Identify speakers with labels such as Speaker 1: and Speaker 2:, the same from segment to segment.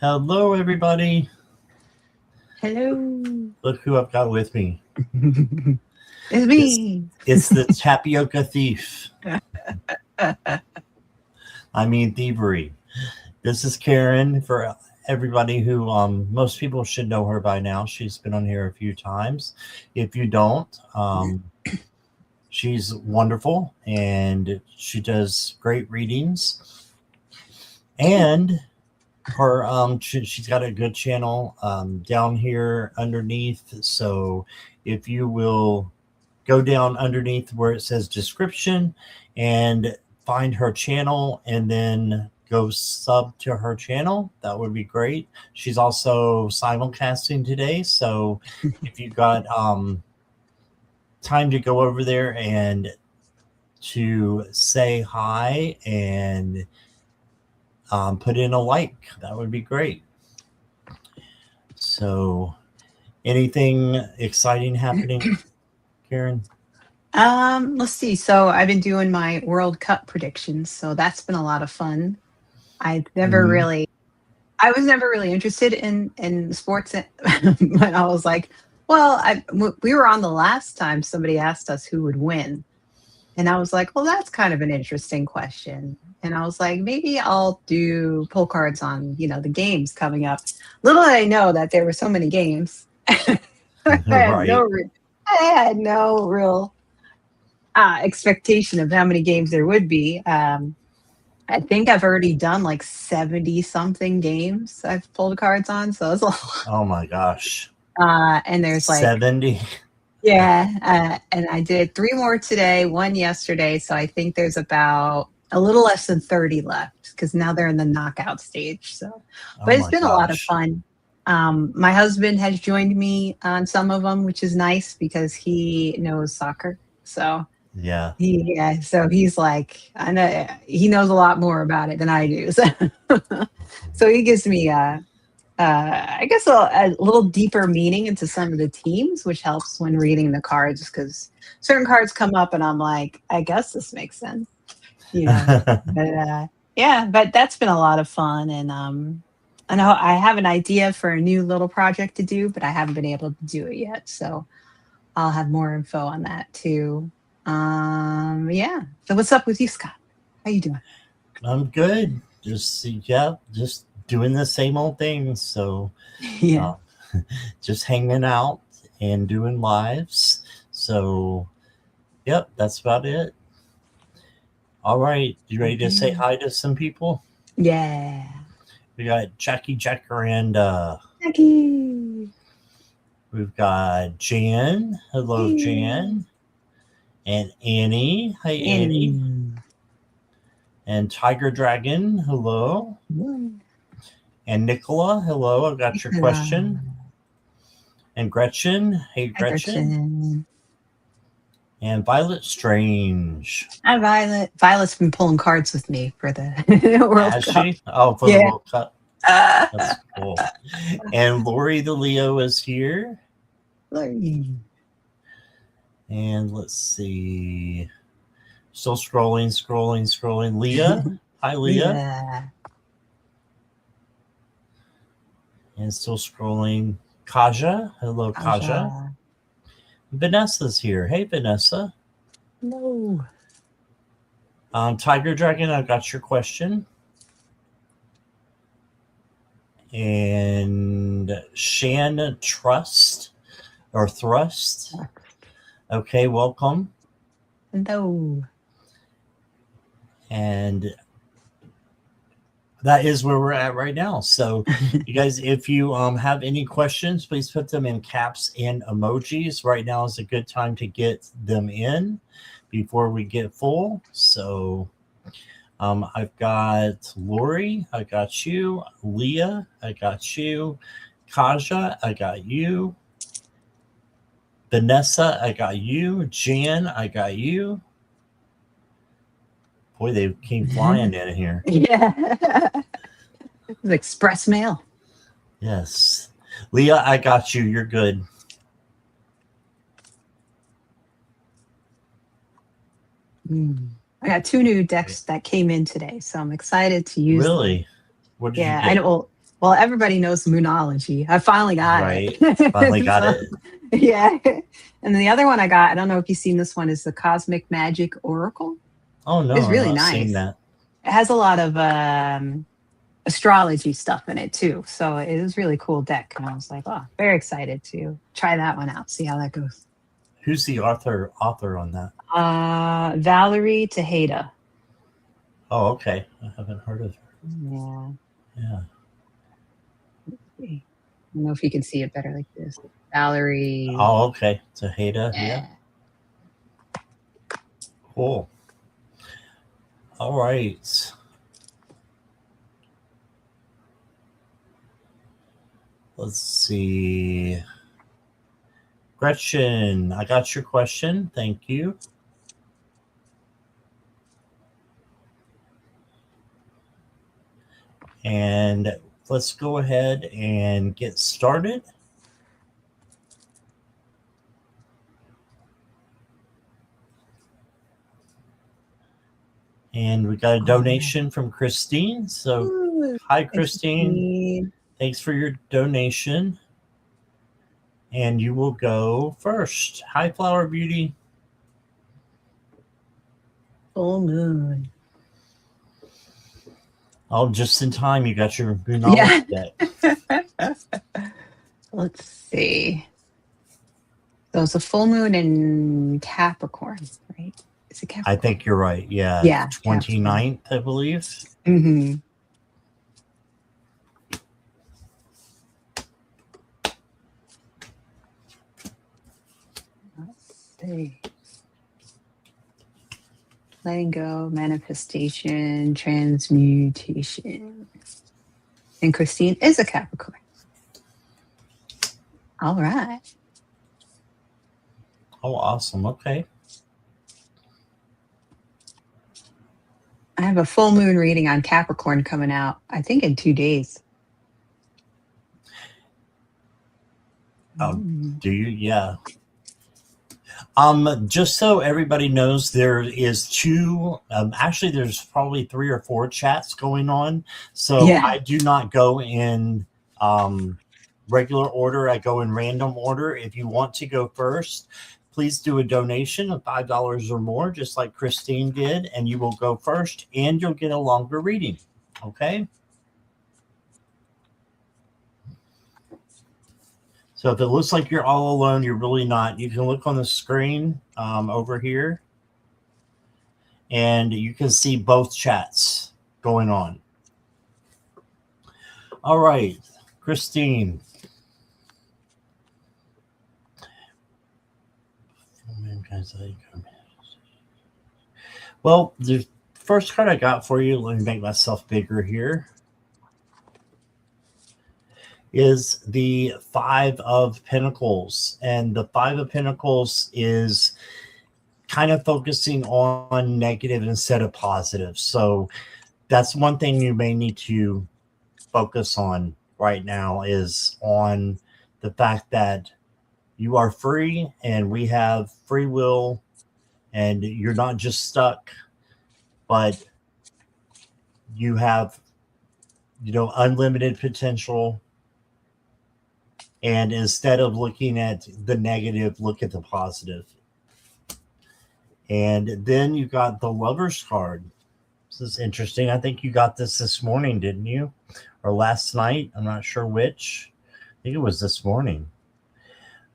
Speaker 1: Hello, everybody.
Speaker 2: Hello.
Speaker 1: Look who I've got with me.
Speaker 2: It's me.
Speaker 1: It's the tapioca thief. I mean, thievery. This is Karen. For everybody who, most people should know her by now. She's been on here a few times. If you don't, she's wonderful and she does great readings. And she's got a good channel down here underneath. So if you will go down underneath where it says description and find her channel and then go sub to her channel, that would be great. She's also simulcasting today, so if you got time to go over there and to say hi and put in a like, that would be great. So anything exciting happening, Karen?
Speaker 2: Let's see. So I've been doing my World Cup predictions, so that's been a lot of fun. I was never really interested in sports, but I was like, well, we were on the last time somebody asked us who would win, and I was like, well, that's kind of an interesting question. And I was like, maybe I'll pull cards on, the games coming up. Little did I know that there were so many games. I
Speaker 1: Right.
Speaker 2: had no real expectation of how many games there would be. I think I've already done like 70 something games I've pulled cards on. So it's a lot.
Speaker 1: Oh my gosh.
Speaker 2: And there's like
Speaker 1: 70.
Speaker 2: Yeah, and I did 3 more today, 1 yesterday, so I think there's about a little less than 30 left because now they're in the knockout stage. So,
Speaker 1: Oh
Speaker 2: but it's
Speaker 1: my
Speaker 2: been a lot of
Speaker 1: gosh.
Speaker 2: fun. My husband has joined me on some of them, which is nice because he knows soccer. So
Speaker 1: Yeah.
Speaker 2: so he's like, I know he knows a lot more about it than I do. So, so he gives me I guess a little deeper meaning into some of the teams, which helps when reading the cards because certain cards come up and I'm like, I guess this makes sense, you know. But yeah, but that's been a lot of fun, and I know I have an idea for a new little project to do, but I haven't been able to do it yet. So I'll have more info on that too. Yeah. So what's up with you, Scott? How you doing?
Speaker 1: I'm good. Just doing the same old things. So
Speaker 2: Yeah.
Speaker 1: uh, just hanging out and doing lives. So yep, that's about it. All right. You ready to say
Speaker 2: Okay.
Speaker 1: hi to some people?
Speaker 2: Yeah.
Speaker 1: We got Jackie Jacaranda.
Speaker 2: Jackie.
Speaker 1: We've got Jan. Hello,
Speaker 2: Hey.
Speaker 1: Jan. And Annie. Hi, Annie.
Speaker 2: Annie.
Speaker 1: And Tiger Dragon. Hello. And Nicola. Hello. I've got your question. And Gretchen. Hey,
Speaker 2: Hi,
Speaker 1: Gretchen.
Speaker 2: Gretchen.
Speaker 1: And Violet Strange.
Speaker 2: Hi, Violet. Violet's been pulling cards with me for the World
Speaker 1: Has
Speaker 2: Cup.
Speaker 1: she? Oh, for the
Speaker 2: Yeah.
Speaker 1: World Cup. That's cool. And Lori the Leo is here.
Speaker 2: Lori.
Speaker 1: And let's see. Still scrolling. Leah. Hi, Leah.
Speaker 2: Yeah.
Speaker 1: And still scrolling. Kaja. Hello, Kaja.
Speaker 2: Aja.
Speaker 1: Vanessa's here. Hey, Vanessa.
Speaker 2: No.
Speaker 1: Tiger Dragon, I got your question. And Shan Trust or Thrust. Okay, welcome.
Speaker 2: No.
Speaker 1: And that is where we're at right now. So, you guys, if you have any questions, please put them in caps and emojis. Right now is a good time to get them in before we get full. So, I've got Lori, I got you. Leah, I got you. Kaja, I got you. Vanessa, I got you. Jan, I got you. Boy, they came flying in here.
Speaker 2: Yeah. It was express mail.
Speaker 1: Yes. Leah, I got you. You're good.
Speaker 2: I got 2 new decks that came in today, so I'm excited to use them.
Speaker 1: Really? What did you
Speaker 2: Yeah, I
Speaker 1: get?
Speaker 2: know. Well, everybody knows Moonology. I finally got
Speaker 1: Right.
Speaker 2: it.
Speaker 1: Finally got it.
Speaker 2: Yeah. And the other one I got, I don't know if you've seen this one, is the Cosmic Magic Oracle.
Speaker 1: Oh no,
Speaker 2: It's
Speaker 1: I'm
Speaker 2: really
Speaker 1: not
Speaker 2: nice.
Speaker 1: seeing that.
Speaker 2: It has a lot of astrology stuff in it too. So it was really cool deck. And I was like, oh, very excited to try that one out, see how that goes.
Speaker 1: Who's the author on that?
Speaker 2: Valerie Tejada.
Speaker 1: Oh, okay. I haven't heard of her.
Speaker 2: Yeah.
Speaker 1: Yeah.
Speaker 2: I don't know if you can see it better like this. Valerie.
Speaker 1: Oh, okay. Tejada. Yeah.
Speaker 2: Yeah.
Speaker 1: Cool. All right. Let's see. Gretchen, I got your question. Thank you. And let's go ahead and get started. And we got a donation from Christine. So,
Speaker 2: Ooh,
Speaker 1: hi, Christine. Thanks for your donation. And you will go first. Hi, Flower Beauty.
Speaker 2: Full moon.
Speaker 1: Oh, just in time. You got your knowledge deck.
Speaker 2: Let's see. So it's a full moon in Capricorn, right? Is it Capricorn?
Speaker 1: I think you're right. Yeah.
Speaker 2: Yeah.
Speaker 1: 29th, I believe.
Speaker 2: Mm-hmm. Let's see. Letting go, manifestation, transmutation. And Christine is a Capricorn. All right.
Speaker 1: Oh, awesome. Okay.
Speaker 2: I have a full moon reading on Capricorn coming out, I think in 2 days.
Speaker 1: Do you? Yeah. Just so everybody knows, there is two. Actually, there's probably 3 or 4 chats going on. So
Speaker 2: Yeah.
Speaker 1: I do not go in regular order. I go in random order. If you want to go first, please do a donation of $5 or more, just like Christine did, and you will go first, and you'll get a longer reading. Okay. So if it looks like you're all alone, you're really not. You can look on the screen over here, and you can see both chats going on. All right, Christine. Well, the first card I got for you, let me make myself bigger here, is the 5 of Pentacles. And the 5 of Pentacles is kind of focusing on negative instead of positive. So that's one thing you may need to focus on right now, is on the fact that you are free and we have free will, and you're not just stuck, but you have, unlimited potential. And instead of looking at the negative, look at the positive. And then you got the Lover's card. This is interesting. I think you got this morning, didn't you? Or last night? I'm not sure which. I think it was this morning.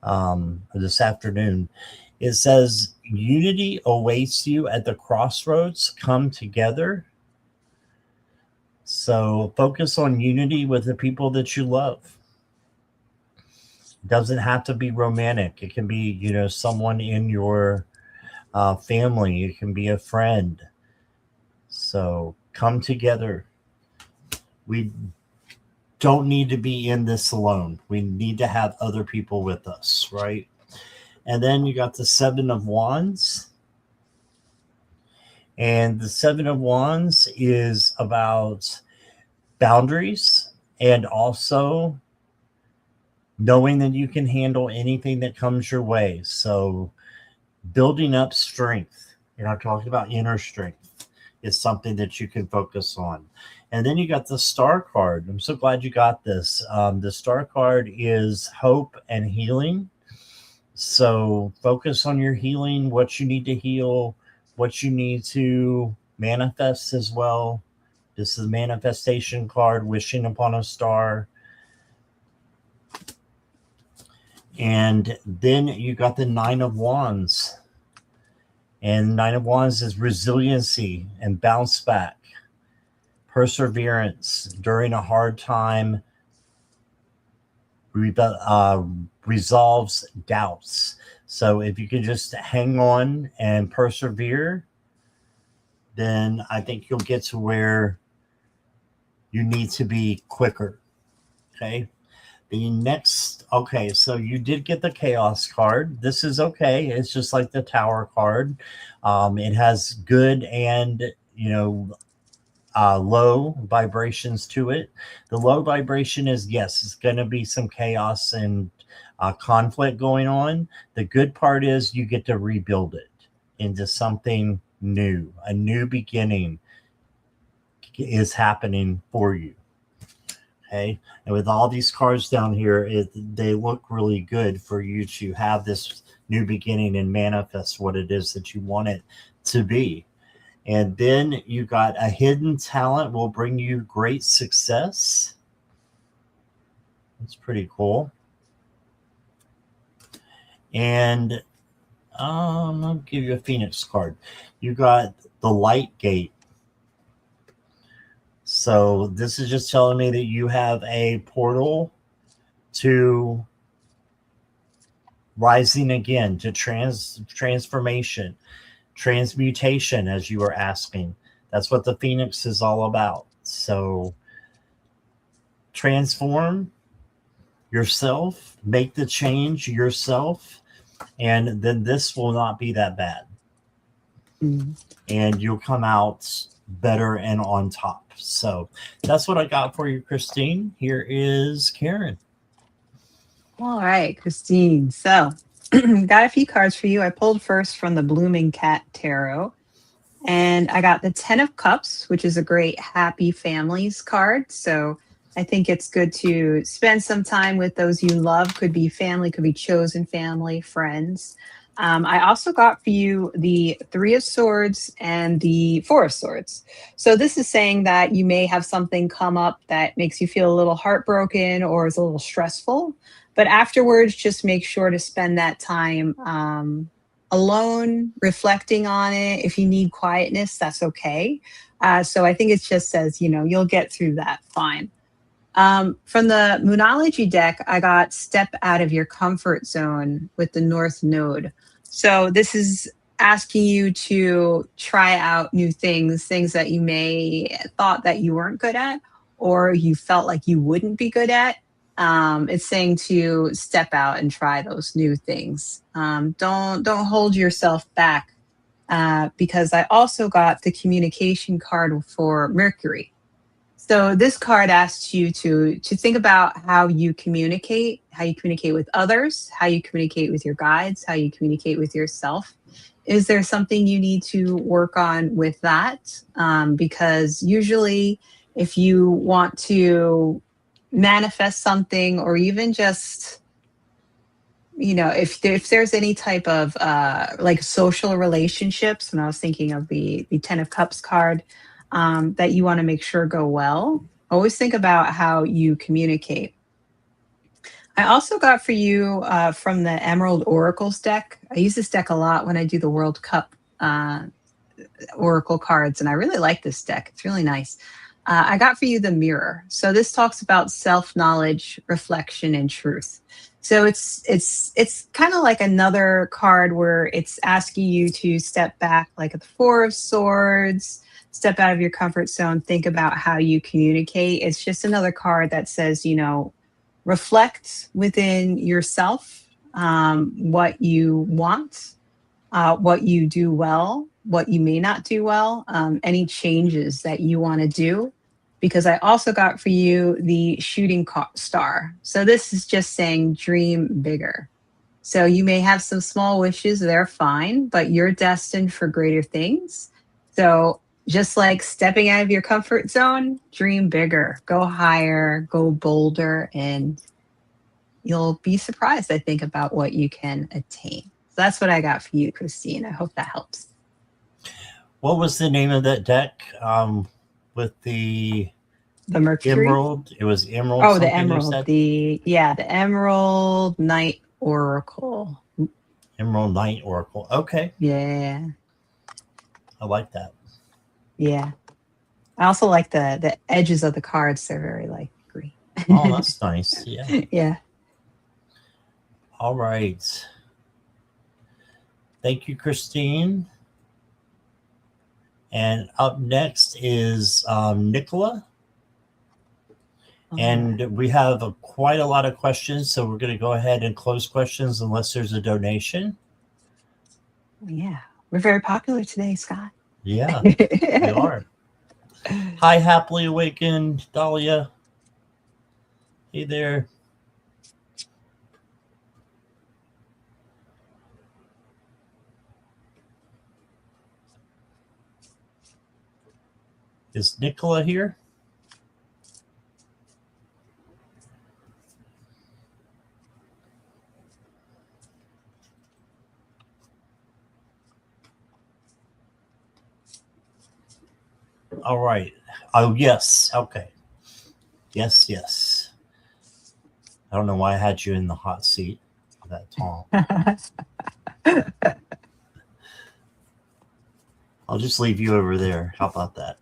Speaker 1: Or this afternoon. It says, unity awaits you at the crossroads. Come together. So focus on unity with the people that you love. It doesn't have to be romantic. It can be, someone in your family. It can be a friend. So come together. We don't need to be in this alone. We need to have other people with us, right? And then you got the 7 of Wands. And the 7 of Wands is about boundaries and also knowing that you can handle anything that comes your way. So building up strength. I'm talking about inner strength. is something that you can focus on. And then you got the star card. I'm so glad you got this. The star card is hope and healing. So focus on your healing, what you need to heal, what you need to manifest as well. This is a manifestation card, wishing upon a star. And then you got the Nine of Wands. And Nine of Wands is resiliency and bounce back, perseverance during a hard time, uh, resolves doubts. So if you can just hang on and persevere, then I think you'll get to where you need to be quicker. Okay. The next, okay, so you did get the chaos card. This is okay. It's just like the tower card. It has good and, low vibrations to it. The low vibration is, yes, it's going to be some chaos and conflict going on. The good part is you get to rebuild it into something new. A new beginning is happening for you. Okay. And with all these cards down here, they look really good for you to have this new beginning and manifest what it is that you want it to be. And then you got a hidden talent will bring you great success. That's pretty cool. And I'll give you a Phoenix card. You got the light gate. So this is just telling me that you have a portal to rising again, to transformation, transmutation, as you were asking. That's what the Phoenix is all about. So transform yourself, make the change yourself, and then this will not be that bad. Mm-hmm. And you'll come out better and on top. So that's what I got for you, Christine. Here is Karen.
Speaker 2: All right, Christine. So got a few cards for you. I pulled first from the Blooming Cat Tarot. And I got the 10 of Cups, which is a great happy families card. So I think it's good to spend some time with those you love. Could be family, could be chosen family, friends. I also got for you the 3 of Swords and the 4 of Swords. So this is saying that you may have something come up that makes you feel a little heartbroken or is a little stressful. But afterwards, just make sure to spend that time alone, reflecting on it. If you need quietness, that's okay. So I think it just says, you'll get through that fine. From the Moonology deck, I got Step Out of Your Comfort Zone with the North Node. So this is asking you to try out new things that you may thought that you weren't good at or you felt like you wouldn't be good at. It's saying to step out and try those new things. Don't hold yourself back because I also got the communication card for Mercury. So this card asks you to think about how you communicate with others, how you communicate with your guides, how you communicate with yourself. Is there something you need to work on with that? Because usually if you want to manifest something or even just, if there's any type of like social relationships, and I was thinking of the 10 of Cups card, that you want to make sure go well, always think about how you communicate. I also got for you from the Emerald Oracles deck. I use this deck a lot when I do the World Cup Oracle cards, and I really like this deck. It's really nice. I got for you the Mirror. So this talks about self-knowledge, reflection, and truth. So it's kind of like another card where it's asking you to step back, like at the 4 of Swords, step out of your comfort zone, think about how you communicate. It's just another card that says, reflect within yourself, what you want, what you do well, what you may not do well, any changes that you want to do. Because I also got for you the Shooting Star. So this is just saying dream bigger. So you may have some small wishes, they're fine, but you're destined for greater things. So just like stepping out of your comfort zone, dream bigger, go higher, go bolder, and you'll be surprised, I think, about what you can attain. So that's what I got for you, Christine. I hope that helps.
Speaker 1: What was the name of that deck with the
Speaker 2: The Mercury.
Speaker 1: emerald? It was emerald
Speaker 2: Oh, the
Speaker 1: something you
Speaker 2: Emerald.
Speaker 1: said?
Speaker 2: The Emerald Knight Oracle.
Speaker 1: Emerald Knight Oracle. Okay.
Speaker 2: Yeah.
Speaker 1: I like that.
Speaker 2: Yeah. I also like the edges of the cards. They're very like green.
Speaker 1: Oh, that's nice. Yeah.
Speaker 2: Yeah.
Speaker 1: All right. Thank you, Christine. And up next is Nicola. And we have quite a lot of questions, so we're going to go ahead and close questions unless there's a donation.
Speaker 2: Yeah. We're very popular today, Scott.
Speaker 1: Yeah, we are. Hi, Happily Awakened, Dahlia. Hey there. Is Nicola here? All right. Oh, yes. Okay. Yes, yes. I don't know why I had you in the hot seat that tall. I'll just leave you over there. How about that?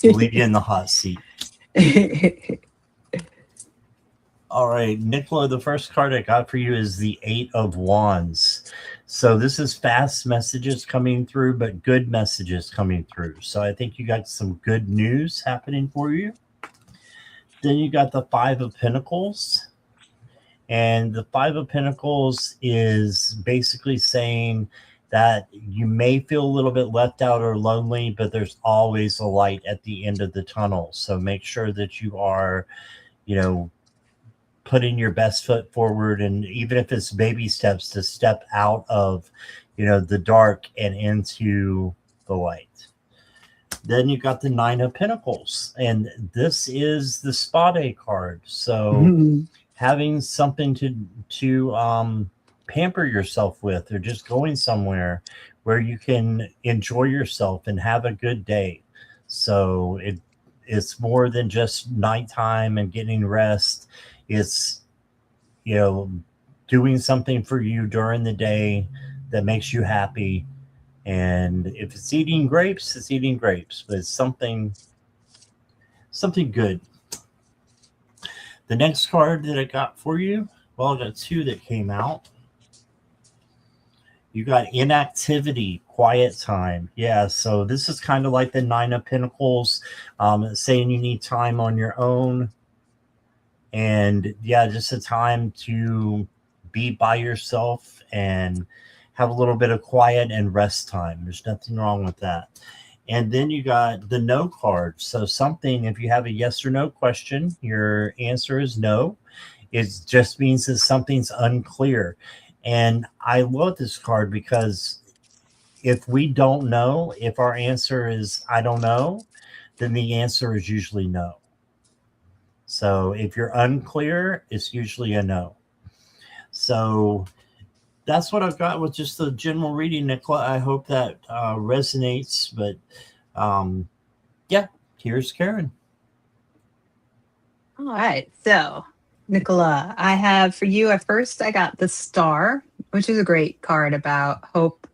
Speaker 1: I'll leave you in the hot seat. All right, Nicola, the first card I got for you is the Eight of Wands. So this is fast messages coming through, but good messages coming through. So I think you got some good news happening for you. Then you got the Five of Pentacles. And the Five of Pentacles is basically saying that you may feel a little bit left out or lonely, but there's always a light at the end of the tunnel. So make sure that you are, putting your best foot forward, and even if it's baby steps, to step out of the dark and into the light. Then you got the Nine of Pentacles, and this is the Spade card. So having something to pamper yourself with, or just going somewhere where you can enjoy yourself and have a good day. So it's more than just nighttime and getting rest. It's, doing something for you during the day that makes you happy. And if it's eating grapes, it's eating grapes, but it's something good. The next card that I got for you, well, I got two that came out. You got inactivity, quiet time. Yeah, so this is kind of like the Nine of Pentacles, saying you need time on your own. And yeah, just a time to be by yourself and have a little bit of quiet and rest time. There's nothing wrong with that. And then you got the no card. So something, if you have a yes or no question, your answer is no. It just means that something's unclear. And I love this card because if we don't know, if our answer is I don't know, then the answer is usually no. So if you're unclear, it's usually a no. So that's what I've got with just the general reading, Nicola. I hope that resonates. But yeah, here's Karen.
Speaker 2: All right. So, Nicola, I have for you at first, I got the Star, which is a great card about hope.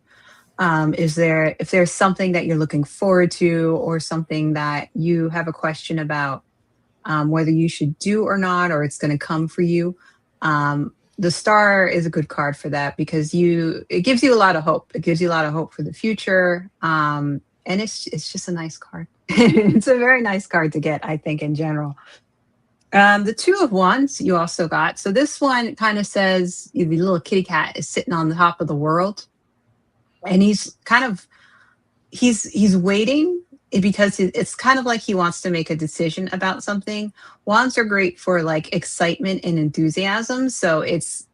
Speaker 2: If there's something that you're looking forward to, or something that you have a question about, whether you should do or not, or it's going to come for you. The Star is a good card for that because it gives you a lot of hope. It gives you a lot of hope for the future. And it's just a nice card. It's a very nice card to get, I think, in general. The Two of Wands you also got. So this one kind of says the little kitty cat is sitting on the top of the world. And he's waiting because it's kind of like he wants to make a decision about something. Wands are great for like excitement and enthusiasm. So it's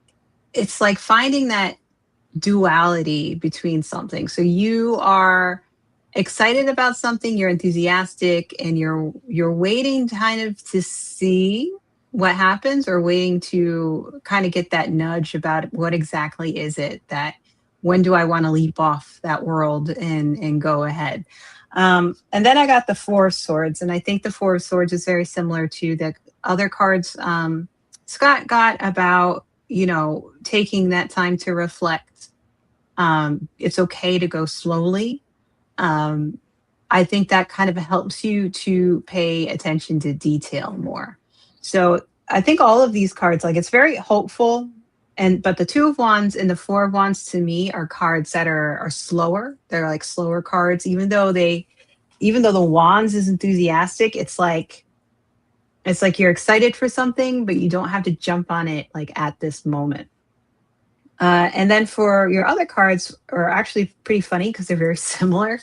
Speaker 2: like finding that duality between something. So you are excited about something, you're enthusiastic, and you're waiting kind of to see what happens, or waiting to kind of get that nudge about what exactly is it that, when do I want to leap off that world and go ahead. And then I got the Four of Swords, and I think the Four of Swords is very similar to the other cards Scott got about, taking that time to reflect. It's okay to go slowly. um, I think that kind of helps you to pay attention to detail more. So I think all of these cards, like, it's very hopeful. But the Two of Wands and the Four of Wands to me are cards that are slower. They're like slower cards, even though the Wands is enthusiastic, it's like you're excited for something, but you don't have to jump on it like at this moment. And then for your other cards are actually pretty funny because they're very similar.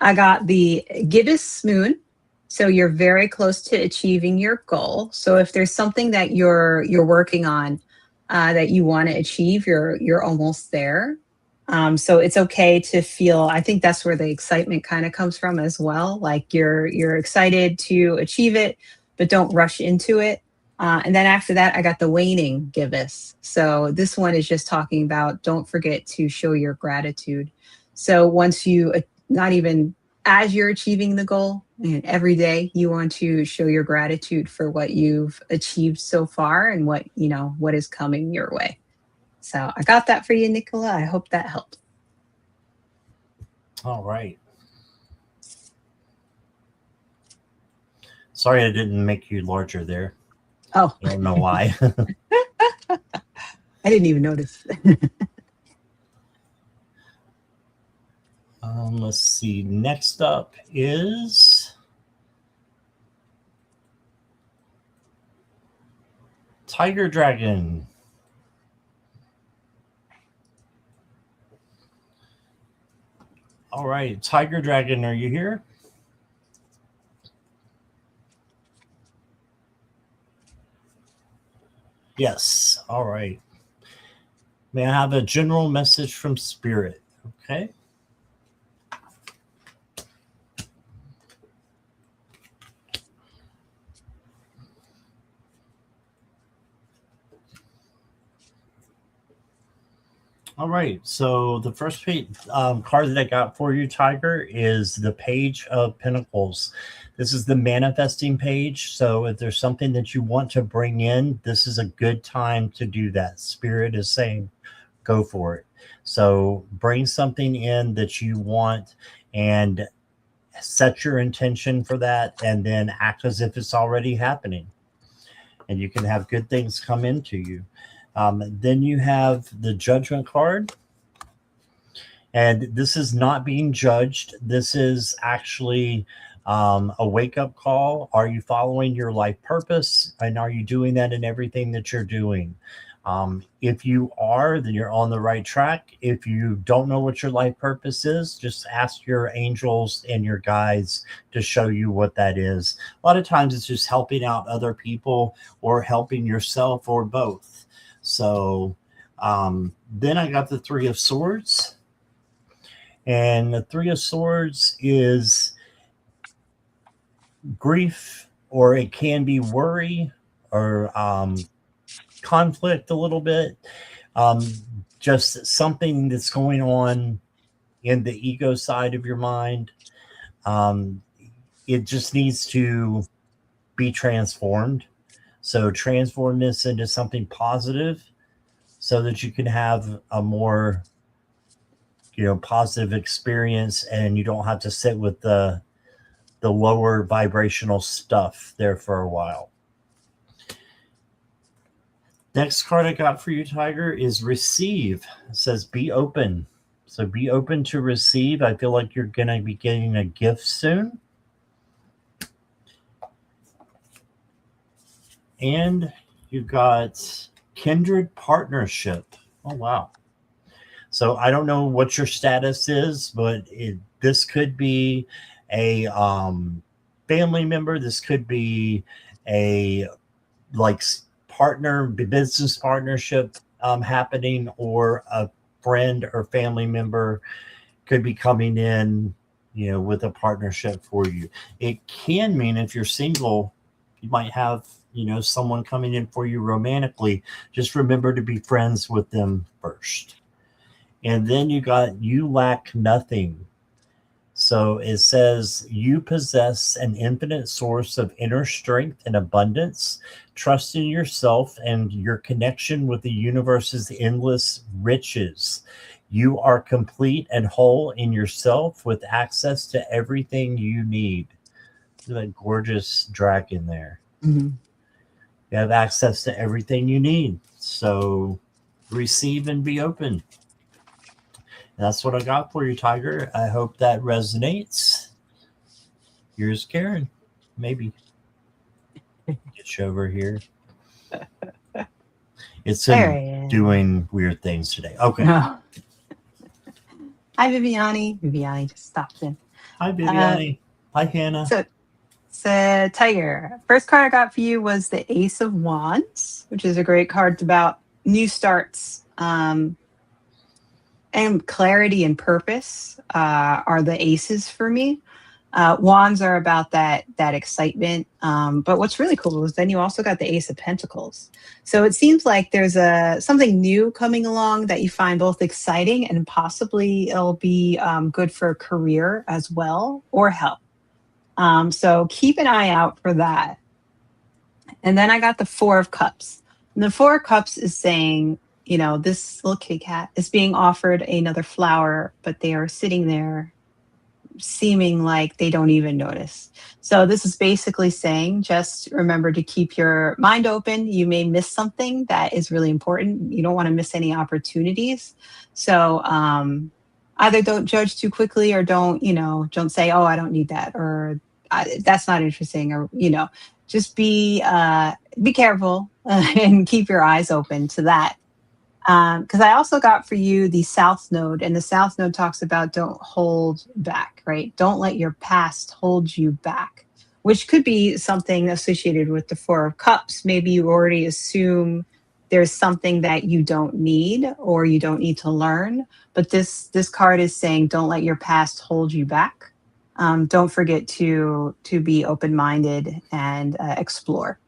Speaker 2: I got the Gibbous Moon. So you're very close to achieving your goal. So if there's something that you're working on that you want to achieve, you're almost there. So it's okay to feel. I think that's where the excitement kind of comes from as well. Like you're excited to achieve it, but don't rush into it. And then after that, I got the Waning Gibbous. So this one is just talking about, don't forget to show your gratitude. So once you, not even as you're achieving the goal, and every day you want to show your gratitude for what you've achieved so far and what is coming your way. So I got that for you, Nicola. I hope that helped.
Speaker 1: All right. Sorry I didn't make you larger there.
Speaker 2: Oh,
Speaker 1: I don't know why.
Speaker 2: I didn't even notice.
Speaker 1: Let's see. Next up is Tiger Dragon. All right, Tiger Dragon, are you here? Yes. All right. May I have a general message from Spirit? Okay. All right. So the first card that I got for you, Tiger, is the Page of Pentacles. This is the manifesting page. So if there's something that you want to bring in, this is a good time to do that. Spirit is saying, go for it. So bring something in that you want and set your intention for that, and then act as if it's already happening. And you can have good things come into you. Then you have the Judgment card. And this is not being judged. This is actually a wake-up call. Are you following your life purpose? And are you doing that in everything that you're doing? If you are, then you're on the right track. If you don't know what your life purpose is, just ask your angels and your guides to show you what that is. A lot of times it's just helping out other people or helping yourself, or both. So then I got the Three of Swords. And the Three of Swords is grief, or it can be worry, or conflict a little bit. Just something that's going on in the ego side of your mind. It just needs to be transformed. So transform this into something positive so that you can have a more positive experience, and you don't have to sit with the lower vibrational stuff there for a while. Next card I got for you, Tiger, is Receive. It says be open. So be open to receive. I feel like you're going to be getting a gift soon. And you got Kindred Partnership. Oh, wow. So I don't know what your status is, but this could be a family member. This could be a business partnership happening, or a friend or family member could be coming in, with a partnership for you. It can mean if you're single, you might have, someone coming in for you romantically. Just remember to be friends with them first. And then you lack nothing. So it says, you possess an infinite source of inner strength and abundance. Trust in yourself and your connection with the universe's endless riches. You are complete and whole in yourself with access to everything you need. Look at that gorgeous dragon there.
Speaker 2: Mhm.
Speaker 1: You have access to everything you need. So receive and be open. That's what I got for you, Tiger. I hope that resonates. Here's Karen. Maybe. Get you over here. It's
Speaker 2: There
Speaker 1: in
Speaker 2: he is.
Speaker 1: doing weird things today. Okay.
Speaker 2: Oh. Hi, Viviani. Viviani just stopped in.
Speaker 1: Hi, Viviani. Hi, Hannah.
Speaker 2: So, Tiger, first card I got for you was the Ace of Wands, which is a great card about new starts. And clarity and purpose are the aces for me. Wands are about that excitement. But what's really cool is then you also got the Ace of Pentacles. So it seems like there's something new coming along that you find both exciting and possibly it'll be good for a career as well or health. So keep an eye out for that. And then I got the Four of Cups. And the Four of Cups is saying, this little kitty cat is being offered another flower, but they are sitting there seeming like they don't even notice. So this is basically saying, just remember to keep your mind open. You may miss something that is really important. You don't want to miss any opportunities. So either don't judge too quickly or don't say, oh, I don't need that, or that's not interesting, or, just be careful and keep your eyes open to that. Because I also got for you the South Node, and the South Node talks about don't hold back, right? Don't let your past hold you back, which could be something associated with the Four of Cups. Maybe you already assume there's something that you don't need or you don't need to learn, but this card is saying don't let your past hold you back. Don't forget to be open-minded and explore.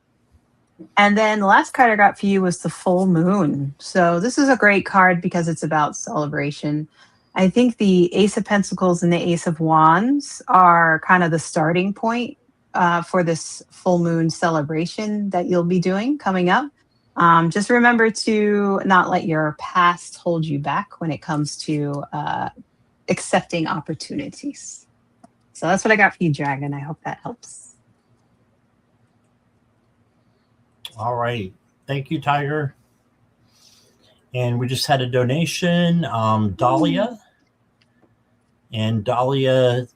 Speaker 2: And then the last card I got for you was the Full Moon. So this is a great card because it's about celebration. I think the Ace of Pentacles and the Ace of Wands are kind of the starting point for this full moon celebration that you'll be doing coming up. Just remember to not let your past hold you back when it comes to accepting opportunities. So that's what I got for you, Dragon. I hope that helps.
Speaker 1: All right. Thank you, Tiger. And we just had a donation, Dahlia. And Dahlia,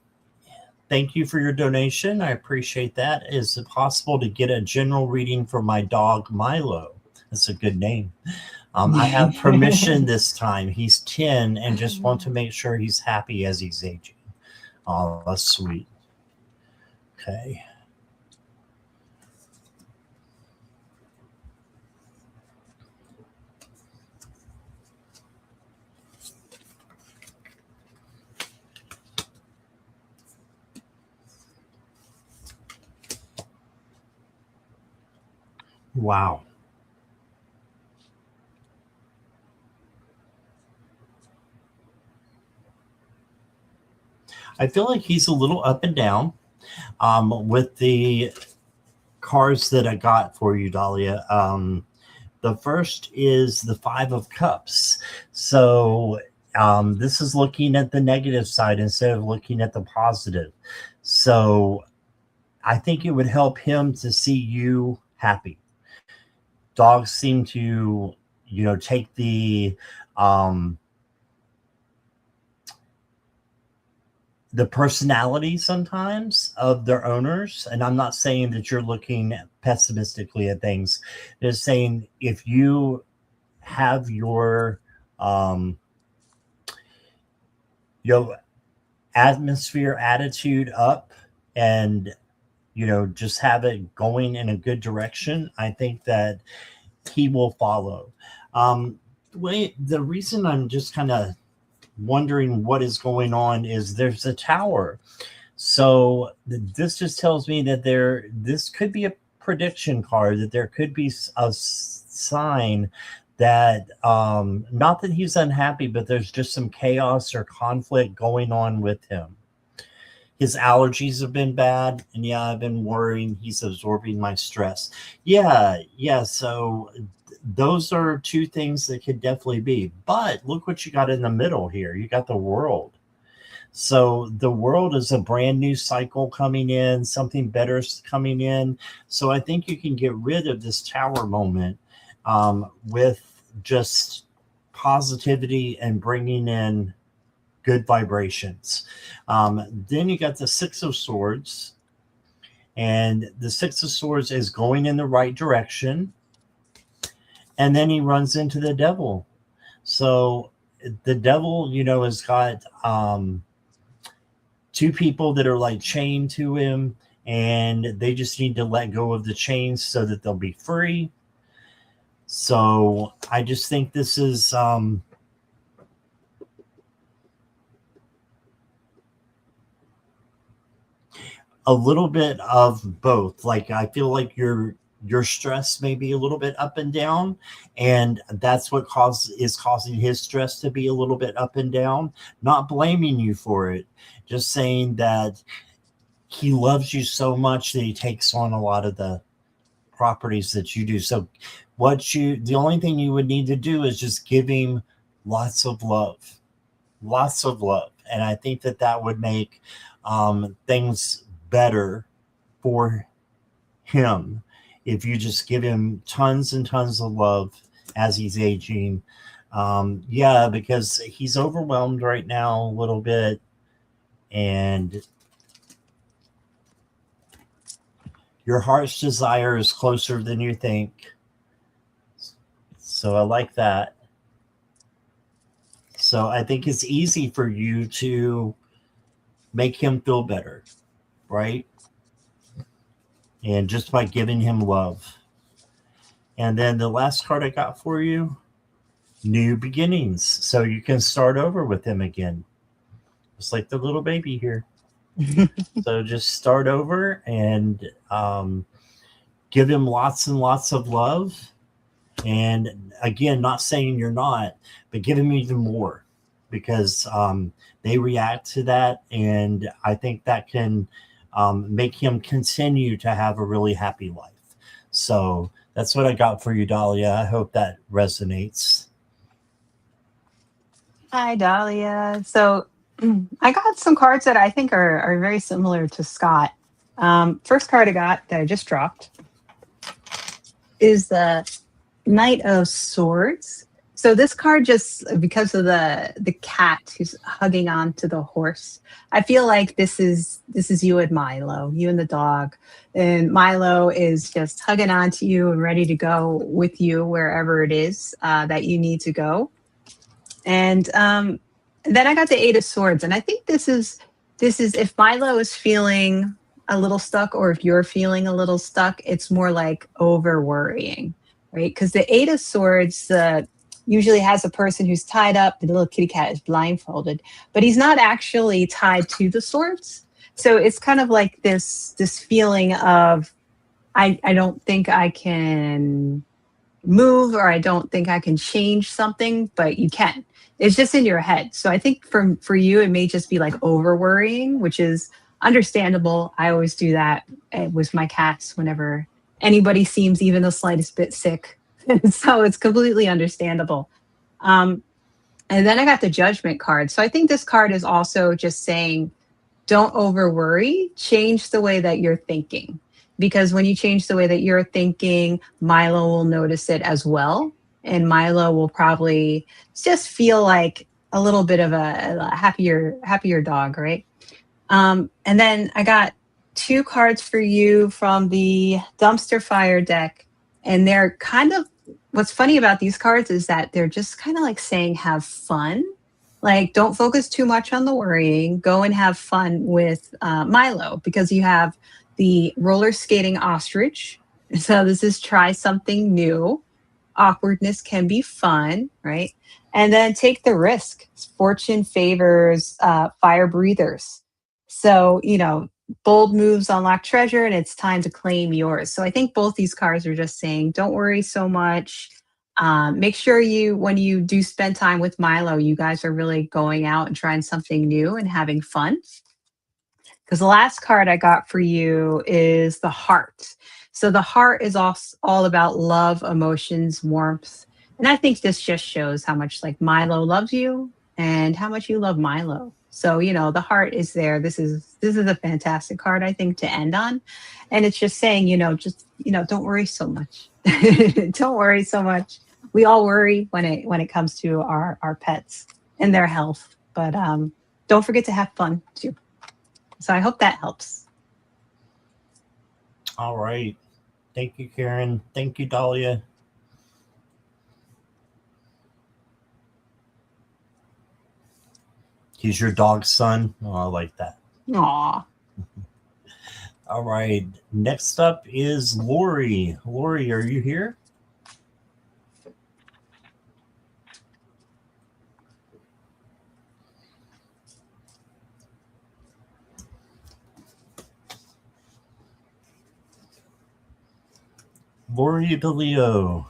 Speaker 1: thank you for your donation. I appreciate that. Is it possible to get a general reading for my dog, Milo? That's a good name. I have permission this time. He's 10 and just want to make sure he's happy as he's aging. Oh, that's sweet. Okay. Wow. I feel like he's a little up and down with the cards that I got for you, Dahlia. The first is the Five of Cups. So this is looking at the negative side instead of looking at the positive. So I think it would help him to see you happy. Dogs seem to, take the personality sometimes of their owners. And I'm not saying that you're looking pessimistically at things. Just saying if you have your atmosphere, attitude up, and just have it going in a good direction, I think that he will follow. The reason I'm just kind of wondering what is going on is there's a tower. So this just tells me that this could be a prediction card, that there could be a sign that not that he's unhappy, but there's just some chaos or conflict going on with him. His allergies have been bad, and yeah, I've been worrying he's absorbing my stress. Yeah. So those are two things that could definitely be. But look what you got in the middle here. You got the world. So the world is a brand new cycle coming in, something better is coming in. So I think you can get rid of this tower moment with just positivity and bringing in good vibrations. Then you got the Six of Swords, and the Six of Swords is going in the right direction. And then he runs into the devil. So the devil, has got two people that are like chained to him, and they just need to let go of the chains so that they'll be free. So I just think this is a little bit of both. Like I feel like your stress may be a little bit up and down, and that's what is causing his stress to be a little bit up and down. Not blaming you for it, just saying that he loves you so much that he takes on a lot of the properties that you do. So the only thing you would need to do is just give him lots of love. And I think that would make things better for him if you just give him tons and tons of love as he's aging. Because he's overwhelmed right now a little bit, and your heart's desire is closer than you think. So I like that. So I think it's easy for you to make him feel better, right? And just by giving him love. And then the last card I got for you, new beginnings. So you can start over with him again. Just like the little baby here. So just start over and give him lots and lots of love. And again, not saying you're not, but give him even more, because they react to that. And I think that can make him continue to have a really happy life. So that's what I got for you, Dahlia. I hope that resonates.
Speaker 2: Hi, Dahlia. So I got some cards that I think are very similar to Scott. First card I got that I just dropped is the Knight of Swords. So this card, just because of the cat who's hugging on to the horse, I feel like this is you and Milo, you and the dog, and Milo is just hugging on to you and ready to go with you wherever it is that you need to go. And then I got the Eight of Swords, and I think this is if Milo is feeling a little stuck, or if you're feeling a little stuck, it's more like over worrying, right? Because the Eight of Swords usually has a person who's tied up. The little kitty cat is blindfolded, but he's not actually tied to the swords. So it's kind of like this feeling of I don't think I can move, or I don't think I can change something, but you can. It's just in your head. So I think for you, it may just be like over worrying, which is understandable. I always do that with my cats whenever anybody seems even the slightest bit sick. So it's completely understandable. And then I got the Judgment card. So I think this card is also just saying, don't over worry, change the way that you're thinking. Because when you change the way that you're thinking, Milo will notice it as well. And Milo will probably just feel like a little bit of a happier dog, right? And then I got two cards for you from the Dumpster Fire deck. And they're kind of, what's funny about these cards is that they're just kind of like saying, have fun. Like, don't focus too much on the worrying. Go and have fun with Milo, because you have the roller skating ostrich. So this is try something new. Awkwardness can be fun, right? And then take the risk. Fortune favors fire breathers. So, bold moves unlock treasure and it's time to claim yours. So I think both these cards are just saying, don't worry so much. Make sure when you do spend time with Milo, you guys are really going out and trying something new and having fun. Because the last card I got for you is the heart. So the heart is all about love, emotions, warmth. And I think this just shows how much like Milo loves you and how much you love Milo. So, the heart is there. This is a fantastic card, I think, to end on. And it's just saying, don't worry so much. Don't worry so much. We all worry when it comes to our pets and their health. But don't forget to have fun too. So I hope that helps.
Speaker 1: All right. Thank you, Karen. Thank you, Dahlia. He's your dog's son. Oh, I like that.
Speaker 2: Aw.
Speaker 1: All right. Next up is Lori. Lori, are you here? Lori the Leo.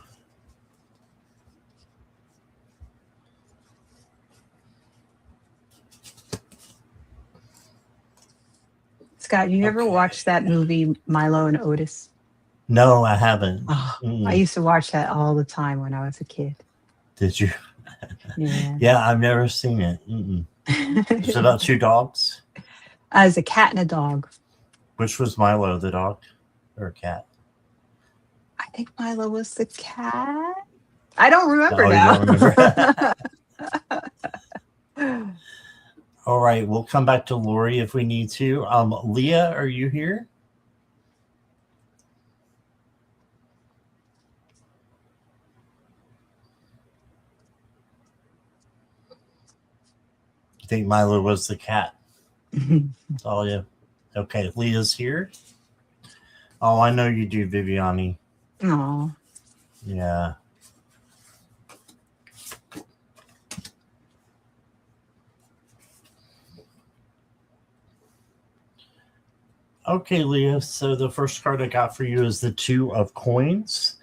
Speaker 2: Scott, you ever
Speaker 1: Okay.
Speaker 2: watched that movie Milo and Otis?
Speaker 1: No, I haven't.
Speaker 2: Oh, I used to watch that all the time when I was a kid.
Speaker 1: Did you?
Speaker 2: Yeah.
Speaker 1: Yeah, I've never seen it. It's about two dogs.
Speaker 2: As a cat and a dog.
Speaker 1: Which was Milo, the dog or cat?
Speaker 2: I think Milo was the cat. I don't remember
Speaker 1: Oh,
Speaker 2: now.
Speaker 1: you don't remember? All right, we'll come back to Lori if we need to. Leah, are you here? You think Milo was the cat? Oh, yeah. Okay, Leah's here. Oh, I know you do, Viviani.
Speaker 2: Oh.
Speaker 1: Yeah. Okay, Leah. So the first card I got for you is the Two of Coins.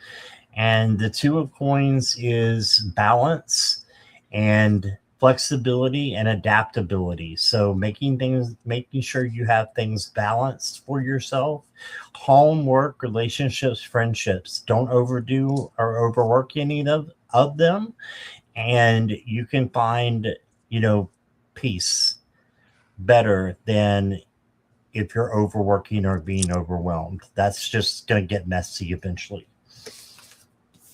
Speaker 1: And the Two of Coins is balance and flexibility and adaptability. So making sure you have things balanced for yourself. Home, work, relationships, friendships. Don't overdo or overwork any of them. And you can find, peace better than if you're overworking or being overwhelmed. That's just going to get messy eventually.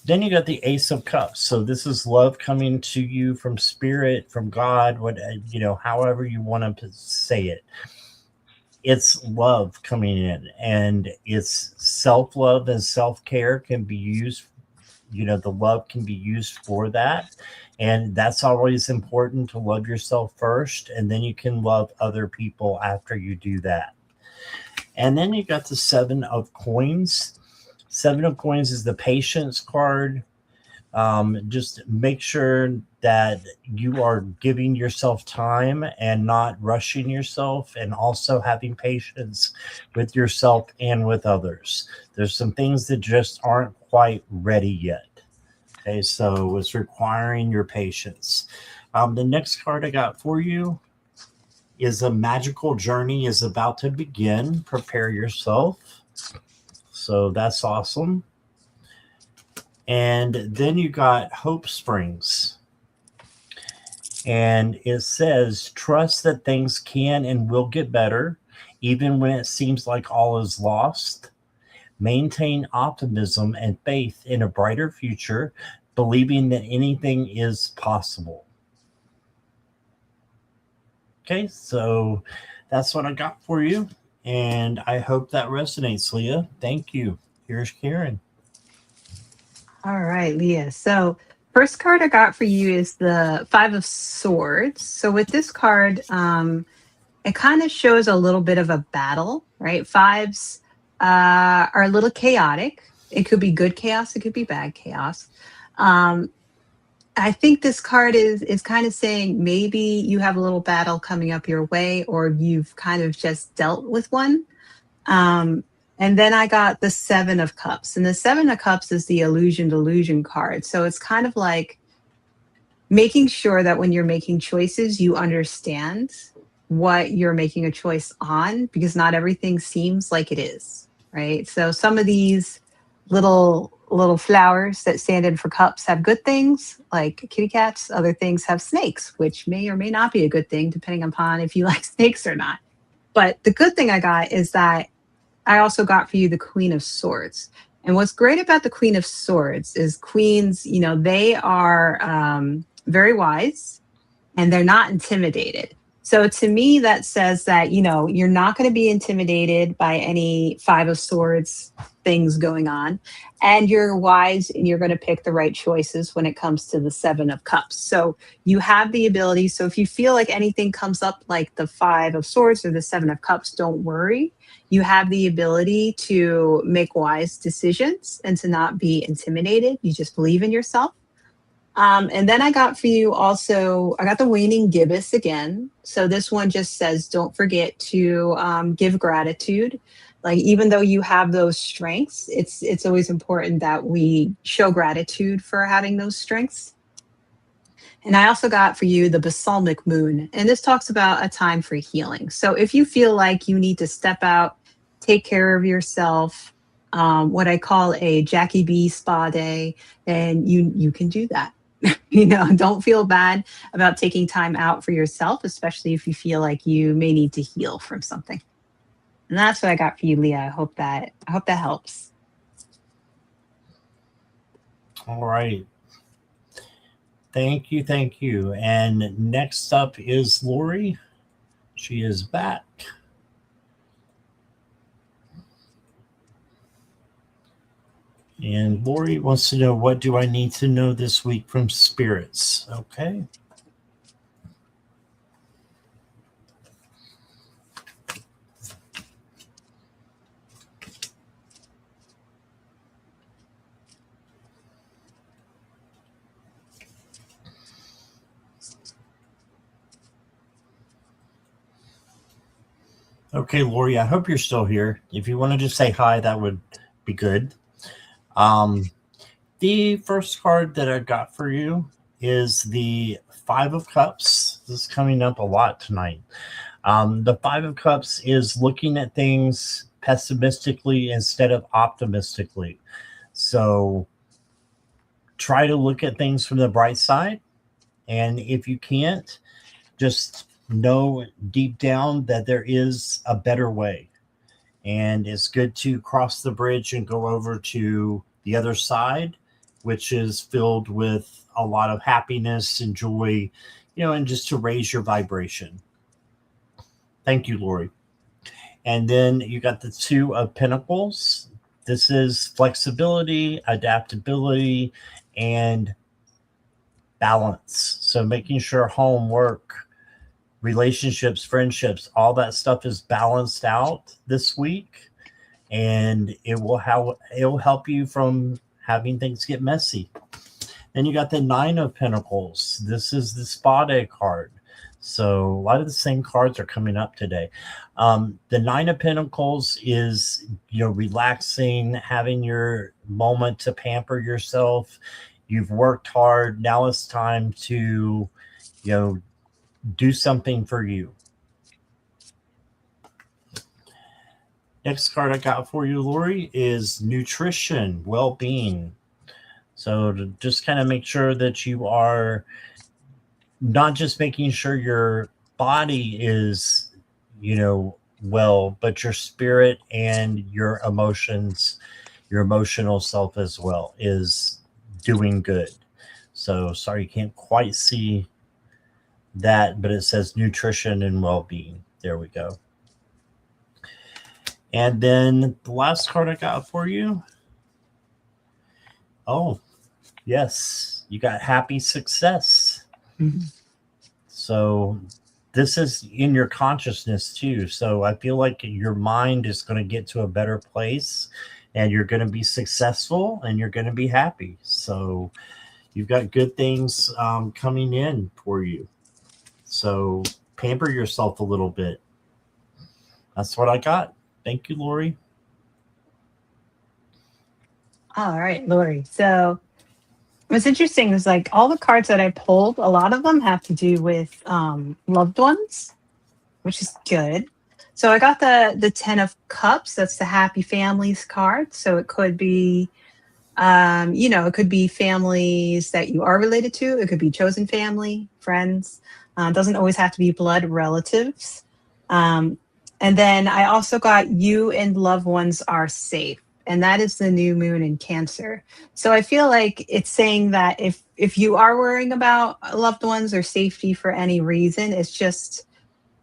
Speaker 1: Then you got the Ace of Cups. So this is love coming to you from spirit, from God, however you want to say it. It's love coming in, and it's self-love and self-care can be used. The love can be used for that. And that's always important, to love yourself first, and then you can love other people after you do that. And then you got the Seven of Coins. Seven of Coins is the patience card. Just make sure that you are giving yourself time and not rushing yourself, and also having patience with yourself and with others. There's some things that just aren't quite ready yet. Okay, so it's requiring your patience. The next card I got for you is a magical journey is about to begin. Prepare yourself. So that's awesome. And then you got Hope Springs. And it says, trust that things can and will get better, even when it seems like all is lost. Maintain optimism and faith in a brighter future, believing that anything is possible. Okay, so that's what I got for you. And I hope that resonates, Leah. Thank you. Here's Karen.
Speaker 2: All right, Leah. So first card I got for you is the Five of Swords. So with this card, it kind of shows a little bit of a battle, right? Fives are a little chaotic. It could be good chaos. It could be bad chaos. Um, I think this card is kind of saying maybe you have a little battle coming up your way, or you've kind of just dealt with one. Um, and then I got the Seven of Cups, and the Seven of Cups is the illusion delusion card. So it's kind of like making sure that when you're making choices, you understand what you're making a choice on, because not everything seems like it is, right? So some of these little flowers that stand in for cups have good things like kitty cats. Other things have snakes, which may or may not be a good thing depending upon if you like snakes or not. But the good thing I got is that I also got for you the Queen of Swords. And what's great about the Queen of Swords is queens, they are very wise and they're not intimidated. So to me, that says that, you're not going to be intimidated by any Five of Swords things going on. And you're wise and you're going to pick the right choices when it comes to the Seven of Cups. So you have the ability. So if you feel like anything comes up like the Five of Swords or the Seven of Cups, don't worry. You have the ability to make wise decisions and to not be intimidated. You just believe in yourself. And then I got for you also, I got the waning gibbous again. So this one just says, don't forget to give gratitude. Like, even though you have those strengths, it's always important that we show gratitude for having those strengths. And I also got for you the balsamic moon. And this talks about a time for healing. So if you feel like you need to step out, take care of yourself, what I call a Jackie B spa day, then you can do that. Don't feel bad about taking time out for yourself, especially if you feel like you may need to heal from something. And that's what I got for you, Leah. I hope that helps.
Speaker 1: All right. Thank you. Thank you. And next up is Lori. She is back. And Lori wants to know, what do I need to know this week from spirits? Okay. Okay, Lori, I hope you're still here. If you want to just say hi, that would be good. The first card that I got for you is the Five of Cups. This is coming up a lot tonight. The Five of Cups is looking at things pessimistically instead of optimistically. So try to look at things from the bright side. And if you can't, just know deep down that there is a better way. And it's good to cross the bridge and go over to the other side, which is filled with a lot of happiness and joy, and just to raise your vibration. Thank you, Lori. And then you got the Two of Pentacles. This is flexibility, adaptability, and balance. So making sure home, work, relationships, friendships, all that stuff is balanced out this week, and it will help you from having things get messy. Then you got the Nine of Pentacles. This is the spa day card. So a lot of the same cards are coming up today. The Nine of Pentacles is, relaxing, having your moment to pamper yourself. You've worked hard. Now it's time to, do something for you. Next card I got for you, Lori, is nutrition, well-being. So to just kind of make sure that you are not just making sure your body is, well, but your spirit and your emotions, your emotional self as well is doing good. So sorry, you can't quite see that, but it says nutrition and well-being. There we go. And then the last card I got for you. Oh, yes, you got happy success.
Speaker 2: Mm-hmm.
Speaker 1: So this is in your consciousness too. So I feel like your mind is going to get to a better place and you're going to be successful and you're going to be happy. So you've got good things coming in for you. So pamper yourself a little bit. That's what I got. Thank you, Lori.
Speaker 2: All right, Lori. So what's interesting is like all the cards that I pulled, a lot of them have to do with loved ones, which is good. So I got the 10 of cups. That's the happy families card. So it could be it could be families that you are related to. It could be chosen family, friends. It doesn't always have to be blood relatives. Um, and then I also got you and loved ones are safe. And that is the new moon in Cancer. So I feel like it's saying that if you are worrying about loved ones or safety for any reason, it's just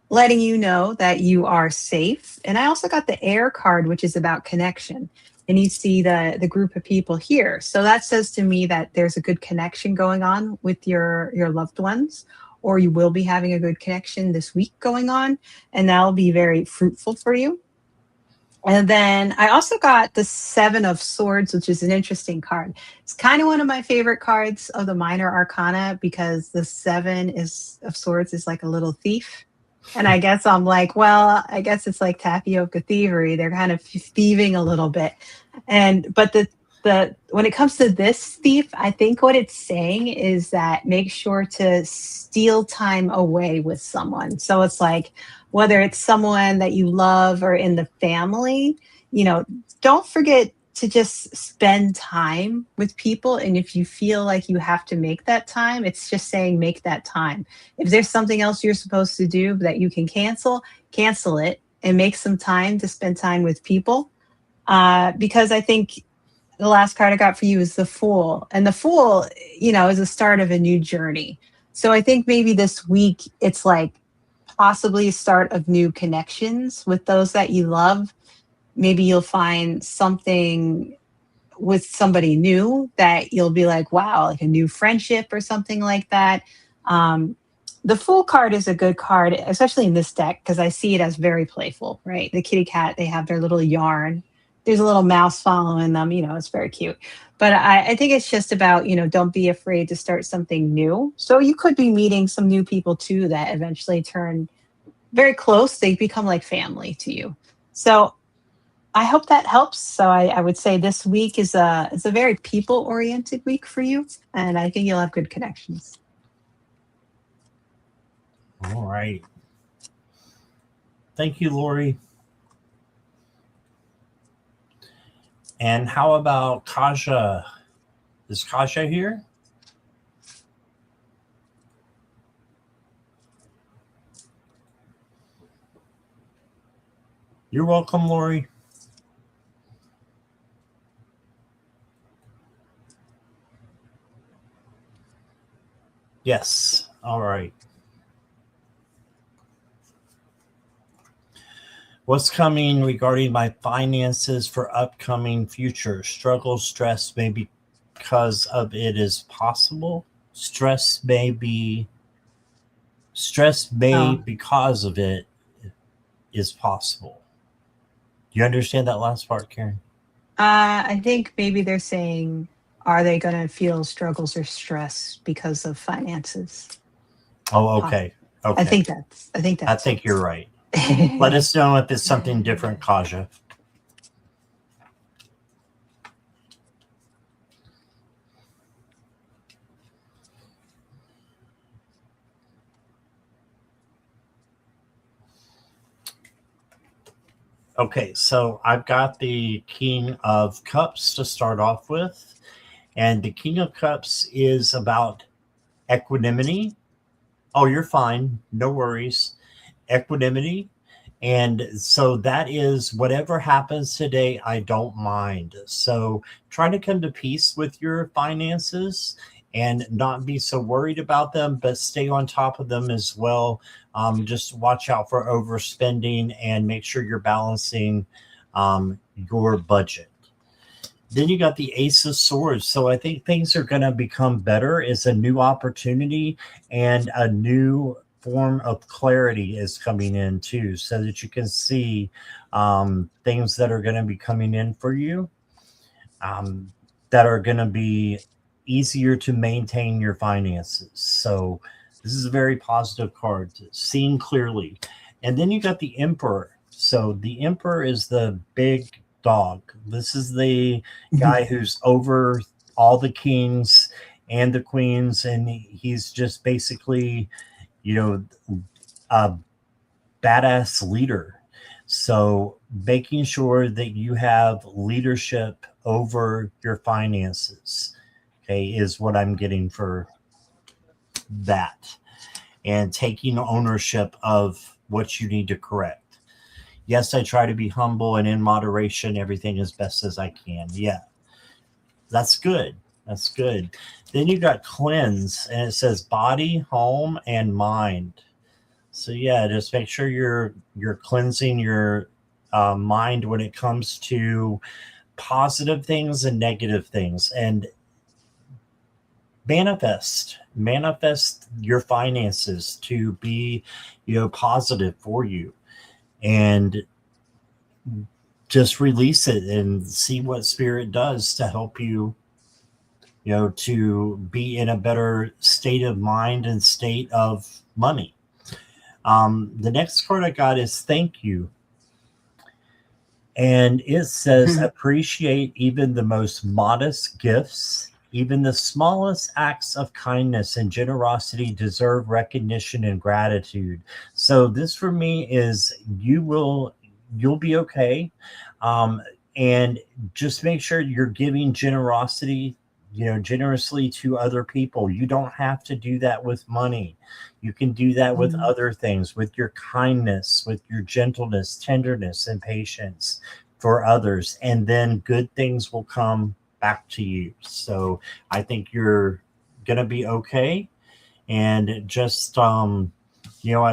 Speaker 2: letting you know that you are safe. And I also got the air card, which is about connection. And you see the group of people here. So that says to me that there's a good connection going on with your loved ones, or you will be having a good connection this week going on, and that'll be very fruitful for you. And then I also got the Seven of Swords, which is an interesting card. It's kind of one of my favorite cards of the minor arcana because the Seven is of Swords is like a little thief. And I guess I'm like, well, I guess it's like tapioca thievery. They're kind of thieving a little bit. But the when it comes to this thief, I think what it's saying is that make sure to steal time away with someone. So it's like whether it's someone that you love or in the family, don't forget to just spend time with people. And if you feel like you have to make that time, it's just saying make that time. If there's something else you're supposed to do that you can cancel it and make some time to spend time with people. Because I think the last card I got for you is the Fool. And the Fool, is the start of a new journey. So I think maybe this week it's like possibly a start of new connections with those that you love. Maybe you'll find something with somebody new that you'll be like, wow, like a new friendship or something like that. Um, the Fool card is a good card, especially in this deck, because I see it as very playful, right? The kitty cat, they have their little yarn. There's a little mouse following them, it's very cute. But I think it's just about, don't be afraid to start something new. So you could be meeting some new people too that eventually turn very close. They become like family to you. So I hope that helps. So I would say this week is a very people oriented week for you, and I think you'll have good connections.
Speaker 1: All right. Thank you, Lori. And how about Kaja? Is Kaja here? You're welcome, Lori. Yes. All right. What's coming regarding my finances for upcoming future struggles, stress, maybe because of it is possible. Stress may
Speaker 2: Oh,
Speaker 1: because of it is possible. Do you understand that last part, Karen?
Speaker 2: I think maybe they're saying, are they going to feel struggles or stress because of finances?
Speaker 1: Oh,
Speaker 2: Poss-
Speaker 1: okay. Okay.
Speaker 2: I think
Speaker 1: I
Speaker 2: that's
Speaker 1: think you're right. Let
Speaker 2: it.
Speaker 1: us know if it's something different, Kaja. Okay, so I've got the King of Cups to start off with. And the King of Cups is about equanimity. Oh, you're fine. No worries. Equanimity. And so that is whatever happens today, I don't mind. So try to come to peace with your finances and not be so worried about them, but stay on top of them as well. Just watch out for overspending and make sure you're balancing your budget. Then you got the Ace of Swords. So I think things are going to become better. It's a new opportunity and a new form of clarity is coming in too, so that you can see things that are going to be coming in for you, that are going to be easier to maintain your finances. So this is a very positive card, seeing clearly. And then you got the Emperor. So the Emperor is the big dog. This is the guy who's over all the kings and the queens, and he's just basically, you know, a badass leader. So making sure that you have leadership over your finances, okay, is what I'm getting for that. And taking ownership of what you need to correct. Yes, I try to be humble and in moderation, everything as best as I can. Yeah, that's good. That's good. Then you got cleanse, and it says body, home, and mind. So yeah, just make sure you're cleansing your mind when it comes to positive things and negative things, and manifest your finances to be, positive for you, and just release it and see what spirit does to help you, to be in a better state of mind and state of money. The next card I got is thank you. And it says, appreciate even the most modest gifts, even the smallest acts of kindness and generosity deserve recognition and gratitude. So this for me is you'll be okay. And just make sure you're giving generosity, generously to other people. You don't have to do that with money. You can do that with other things, with your kindness, with your gentleness, tenderness, and patience for others. And then good things will come back to you. So I think you're going to be okay. And just, I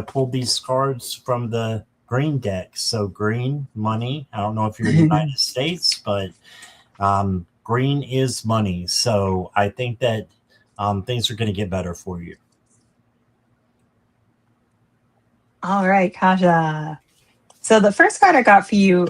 Speaker 1: pulled these cards from the green deck. So green, money. I don't know if you're in the United States, but green is money. So I think that things are going to get better for you.
Speaker 2: All right, Kaja. So the first card I got for you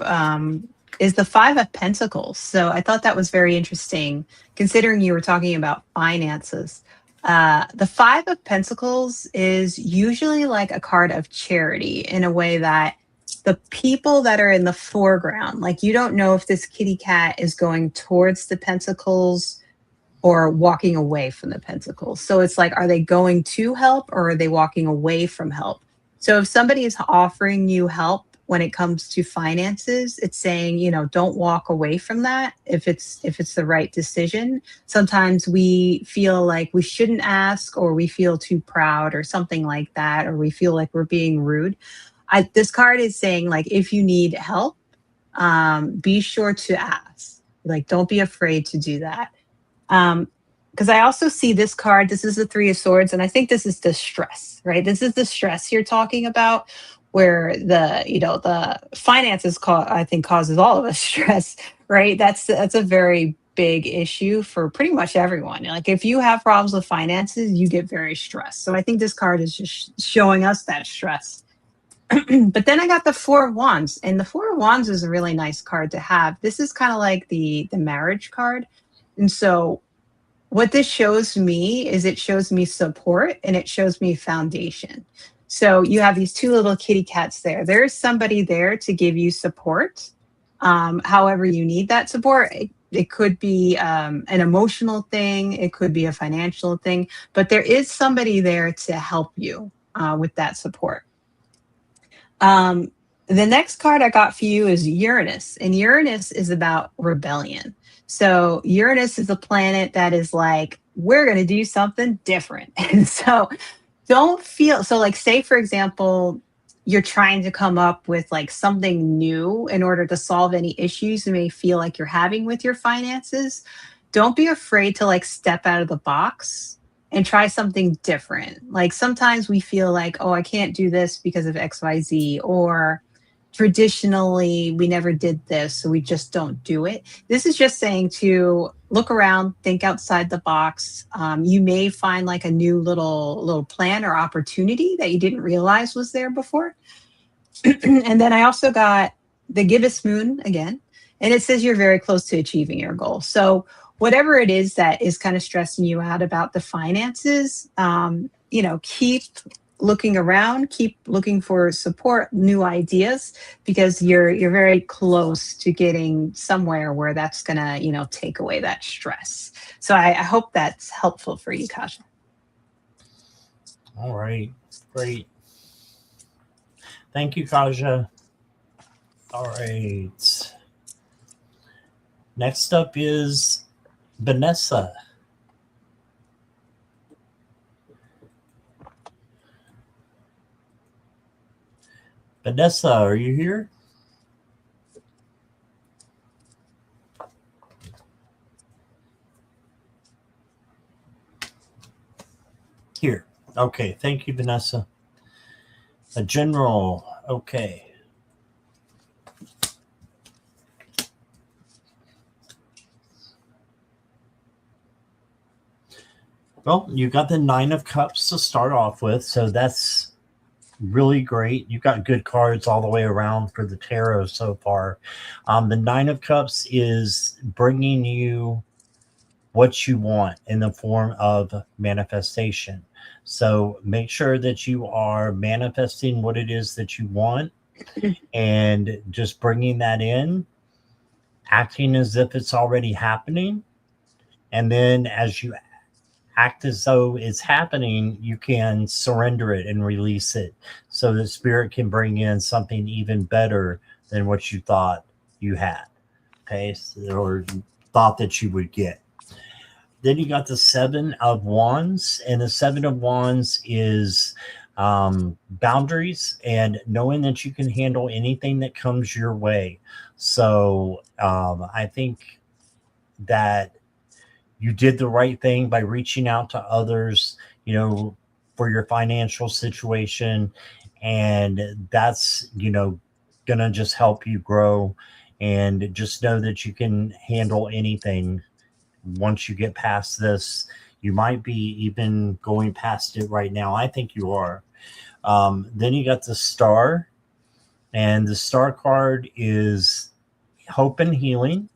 Speaker 2: is the Five of Pentacles. So I thought that was very interesting, considering you were talking about finances. The Five of Pentacles is usually like a card of charity in a way that the people that are in the foreground, like you don't know if this kitty cat is going towards the pentacles or walking away from the pentacles. So it's like, are they going to help or are they walking away from help? So if somebody is offering you help when it comes to finances, it's saying, don't walk away from that if it's the right decision. Sometimes we feel like we shouldn't ask, or we feel too proud or something like that, or we feel like we're being rude. This card is saying, like, if you need help, be sure to ask. Like, don't be afraid to do that. Because I also see this card. This is the Three of Swords, and I think this is the stress, right? This is the stress you're talking about, where the finances I think causes all of us stress, right? That's a very big issue for pretty much everyone. Like if you have problems with finances, you get very stressed. So I think this card is just showing us that stress. But then I got the Four of Wands, and the Four of Wands is a really nice card to have. This is kind of like the marriage card. And so what this shows me is it shows me support and it shows me foundation. So you have these two little kitty cats there. There is somebody there to give you support. However you need that support. It could be an emotional thing. It could be a financial thing. But there is somebody there to help you with that support. The next card I got for you is Uranus. And Uranus is about rebellion. So Uranus is a planet that is like, we're going to do something different. And so don't feel, so like say, for example, you're trying to come up with like something new in order to solve any issues you may feel like you're having with your finances. Don't be afraid to like step out of the box and try something different. Like sometimes we feel like, oh, I can't do this because of XYZ, or traditionally we never did this, so we just don't do it. This is just saying to look around, think outside the box. You may find like a new little plan or opportunity that you didn't realize was there before. And then I also got the gibbous moon again. and it says you're very close to achieving your goal. So whatever it is that is kind of stressing you out about the finances, keep looking around, keep looking for support, new ideas, because you're very close to getting somewhere where that's gonna, take away that stress. So I hope that's helpful for you, Kasha.
Speaker 1: All right. Great. Thank you, Kaja. All right. Next up is Vanessa. Vanessa, are you here? Here. Okay. Thank you, Vanessa. A general. Okay. Well, you got the Nine of Cups to start off with, so that's really great. You got good cards all the way around for the tarot so far. The Nine of Cups is bringing you what you want in the form of manifestation. So make sure that you are manifesting what it is that you want and just bringing that in, acting as if it's already happening. And then as you act as though it's happening, you can surrender it and release it so that spirit can bring in something even better than what you thought you had. Okay. Or thought that you would get. Then you got the Seven of Wands, and the Seven of Wands is boundaries and knowing that you can handle anything that comes your way. So I think that you did the right thing by reaching out to others, for your financial situation. And that's, going to just help you grow. And just know that you can handle anything once you get past this. You might be even going past it right now. I think you are. Then you got the Star. And the Star card is hope and healing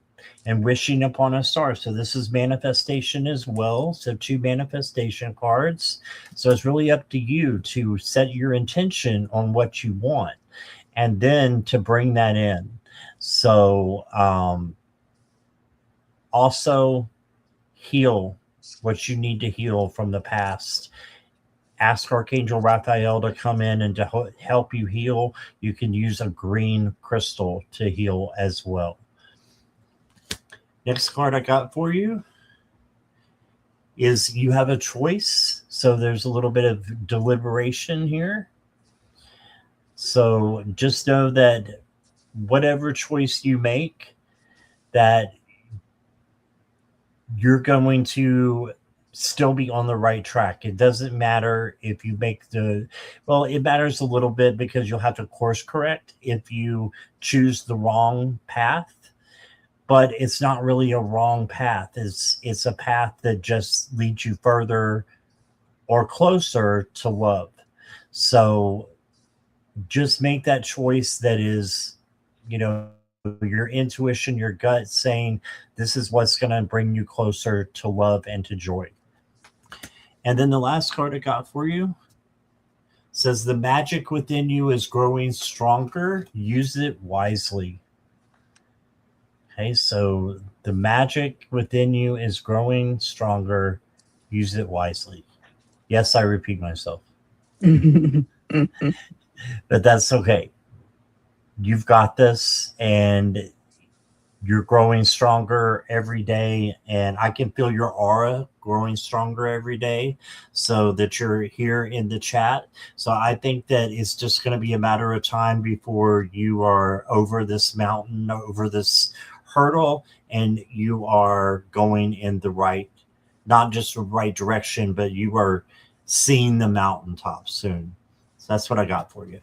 Speaker 1: and wishing upon a star. So this is manifestation as well. So 2 manifestation cards. So it's really up to you to set your intention on what you want and then to bring that in. So also heal what you need to heal from the past. Ask Archangel Raphael to come in and to help you heal. You can use a green crystal to heal as well. Next card I got for you is you have a choice. So there's a little bit of deliberation here. So just know that whatever choice you make, that you're going to still be on the right track. It doesn't matter if you make it matters a little bit because you'll have to course correct if you choose the wrong path. But it's not really a wrong path. It's a path that just leads you further or closer to love. So just make that choice that is, your intuition, your gut saying this is what's going to bring you closer to love and to joy. And then the last card I got for you says the magic within you is growing stronger. Use it wisely. Okay, so the magic within you is growing stronger. Use it wisely. Yes, I repeat myself. But that's okay. You've got this, and you're growing stronger every day. And I can feel your aura growing stronger every day, so that you're here in the chat. So I think that it's just going to be a matter of time before you are over this mountain, over this hurdle, and you are going in the right, not just the right direction, but you are seeing the mountaintop soon. So that's what I got for you.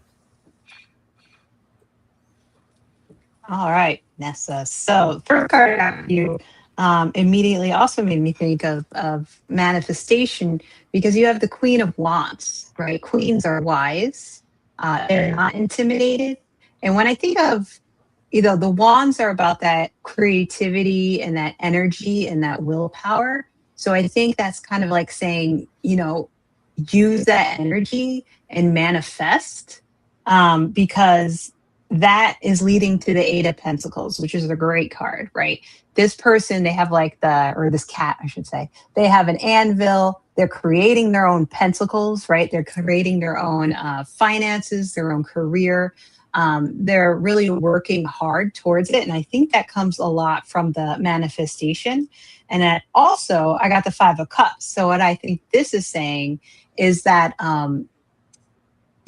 Speaker 2: All right, Nessa. So first card I got for you immediately also made me think of manifestation, because you have the Queen of Wands, right? Queens are wise. They're not intimidated. And when I think of, the wands are about that creativity and that energy and that willpower. So I think that's kind of like saying, use that energy and manifest, because that is leading to the Eight of Pentacles, which is a great card, right? This person, they have or this cat, I should say, they have an anvil. They're creating their own pentacles, right? They're creating their own finances, their own career. They're really working hard towards it. And I think that comes a lot from the manifestation. And that also, I got the Five of Cups. So what I think this is saying is that,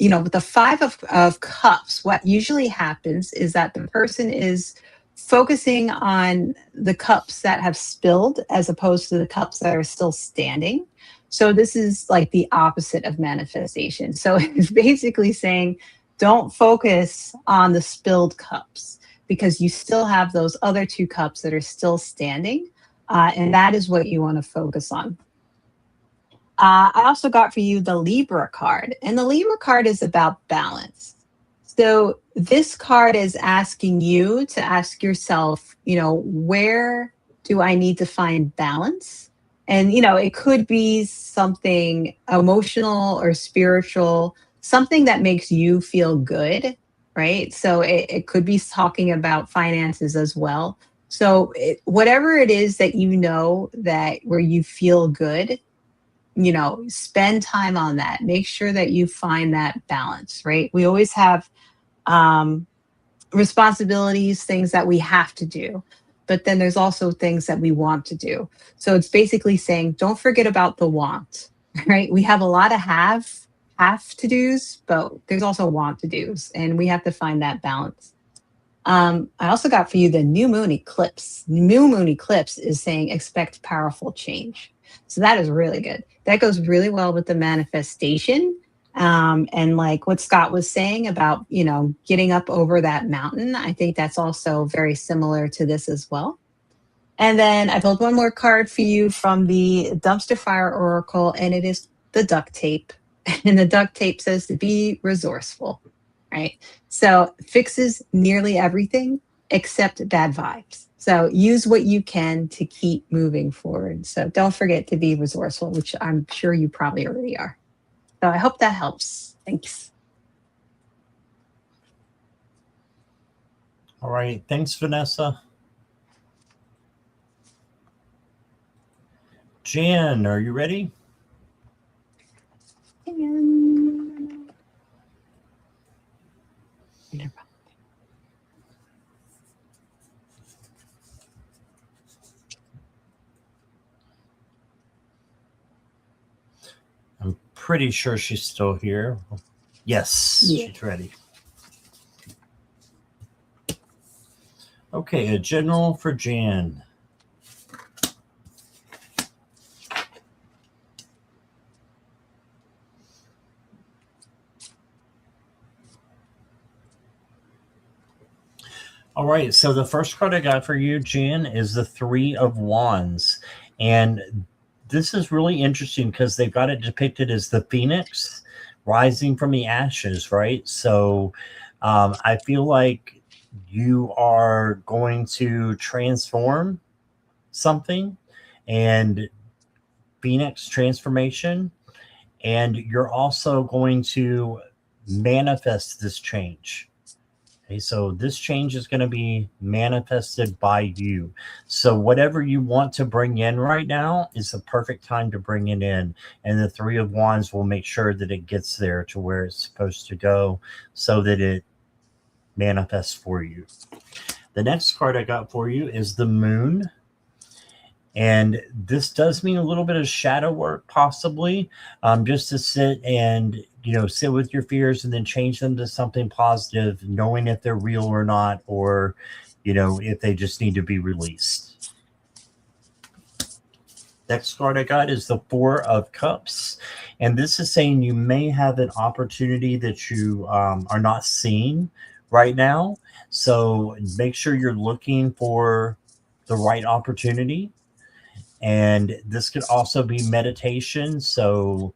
Speaker 2: with the Five of Cups, what usually happens is that the person is focusing on the cups that have spilled as opposed to the cups that are still standing. So this is like the opposite of manifestation. So it's basically saying, don't focus on the spilled cups, because you still have those other two cups that are still standing. And that is what you want to focus on. I also got for you the Libra card, and the Libra card is about balance. So this card is asking you to ask yourself, where do I need to find balance? And, it could be something emotional or spiritual, something that makes you feel good, right? So it could be talking about finances as well. So whatever it is that that where you feel good, spend time on that. Make sure that you find that balance, right? We always have responsibilities, things that we have to do, but then there's also things that we want to do. So it's basically saying, don't forget about the want, right? We have a lot of have to do's, but there's also want to do's, and we have to find that balance. I also got for you the new moon eclipse. New moon eclipse is saying expect powerful change. So that is really good. That goes really well with the manifestation. And like what Scott was saying about, getting up over that mountain, I think that's also very similar to this as well. And then I pulled one more card for you from the Dumpster Fire Oracle, and it is the duct tape. And the duct tape says to be resourceful, right? So fixes nearly everything except bad vibes. So use what you can to keep moving forward. So don't forget to be resourceful, which I'm sure you probably already are. So I hope that helps. Thanks.
Speaker 1: All right. Thanks, Vanessa. Jan, are you ready? I'm pretty sure she's still here. Yes, yeah. She's ready. Okay, a general for Jan. All right, so the first card I got for you, Jan, is the Three of Wands. And this is really interesting because they've got it depicted as the phoenix rising from the ashes, right? So I feel like you are going to transform something, and phoenix transformation, and you're also going to manifest this change. Okay, so this change is going to be manifested by you. So whatever you want to bring in right now is the perfect time to bring it in. And the Three of Wands will make sure that it gets there to where it's supposed to go so that it manifests for you. The next card I got for you is the Moon. And this does mean a little bit of shadow work, possibly, just to sit and, sit with your fears and then change them to something positive, knowing if they're real or not, or, if they just need to be released. Next card I got is the Four of Cups. And this is saying you may have an opportunity that you are not seeing right now. So make sure you're looking for the right opportunity. And this could also be meditation. So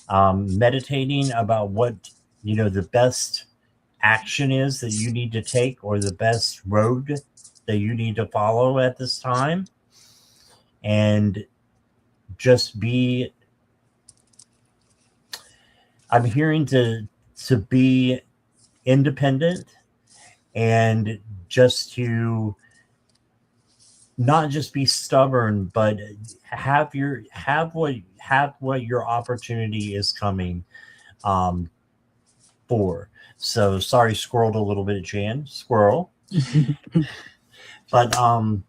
Speaker 1: meditating about what, the best action is that you need to take or the best road that you need to follow at this time. And just be, I'm hearing to be independent and just to not just be stubborn, but have what your opportunity is coming um, for. So sorry, squirreled a little bit, Jan. Squirrel. But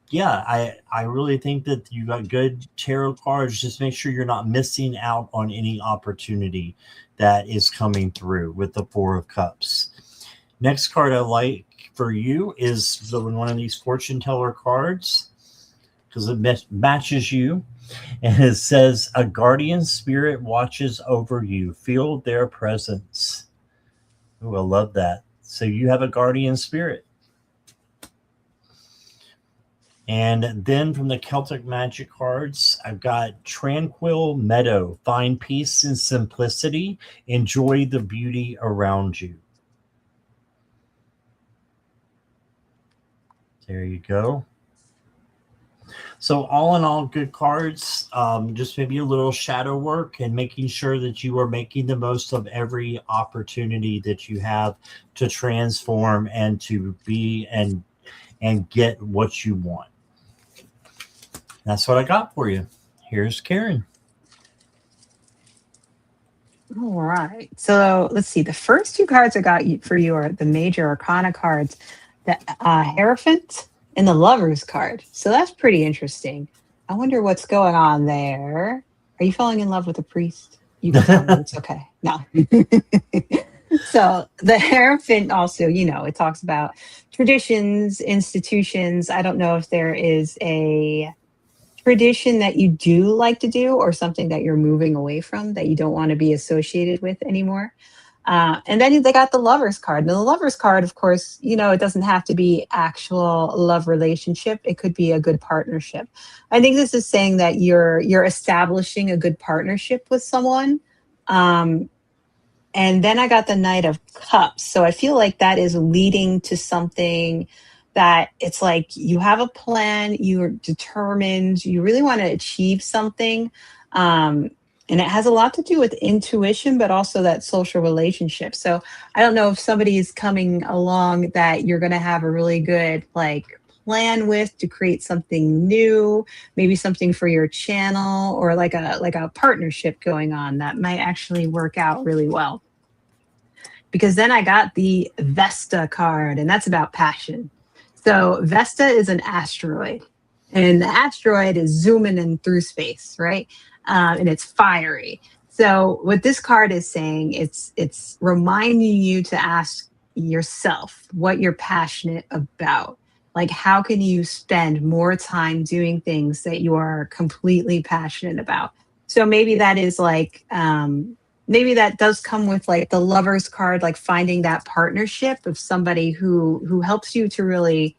Speaker 1: yeah, I really think that you got good tarot cards. Just make sure you're not missing out on any opportunity that is coming through with the Four of Cups. Next card I like for you is one of these fortune teller cards because it matches you. And it says, a guardian spirit watches over you. Feel their presence. Oh, I love that. So you have a guardian spirit. And then from the Celtic Magic cards, I've got Tranquil Meadow. Find peace and simplicity. Enjoy the beauty around you. There you go. So all in all, good cards. Just maybe a little shadow work and making sure that you are making the most of every opportunity that you have to transform and to be and get what you want. That's what I got for you. Here's Karen.
Speaker 2: All right. So let's see. The first two cards I got for you are the major arcana cards, the Hierophant and the Lover's card. So that's pretty interesting. I wonder what's going on there. Are you falling in love with a priest? You can tell me. It's okay. No. So the Hierophant also, it talks about traditions, institutions. I don't know if there is a tradition that you do like to do or something that you're moving away from that you don't want to be associated with anymore. And then they got the Lover's card. And the Lover's card, of course, it doesn't have to be actual love relationship. It could be a good partnership. I think this is saying that you're establishing a good partnership with someone. And then I got the Knight of Cups. So I feel like that is leading to something that it's like you have a plan, you're determined, you really want to achieve something. And it has a lot to do with intuition, but also that social relationship. So I don't know if somebody is coming along that you're going to have a really good plan with to create something new, maybe something for your channel or like a partnership going on that might actually work out really well. Because then I got the Vesta card, and that's about passion. So Vesta is an asteroid, and the asteroid is zooming in through space, right? And it's fiery. So what this card is saying, it's reminding you to ask yourself what you're passionate about. Like, how can you spend more time doing things that you are completely passionate about? So maybe that is maybe that does come with like the Lover's card, like finding that partnership of somebody who helps you to really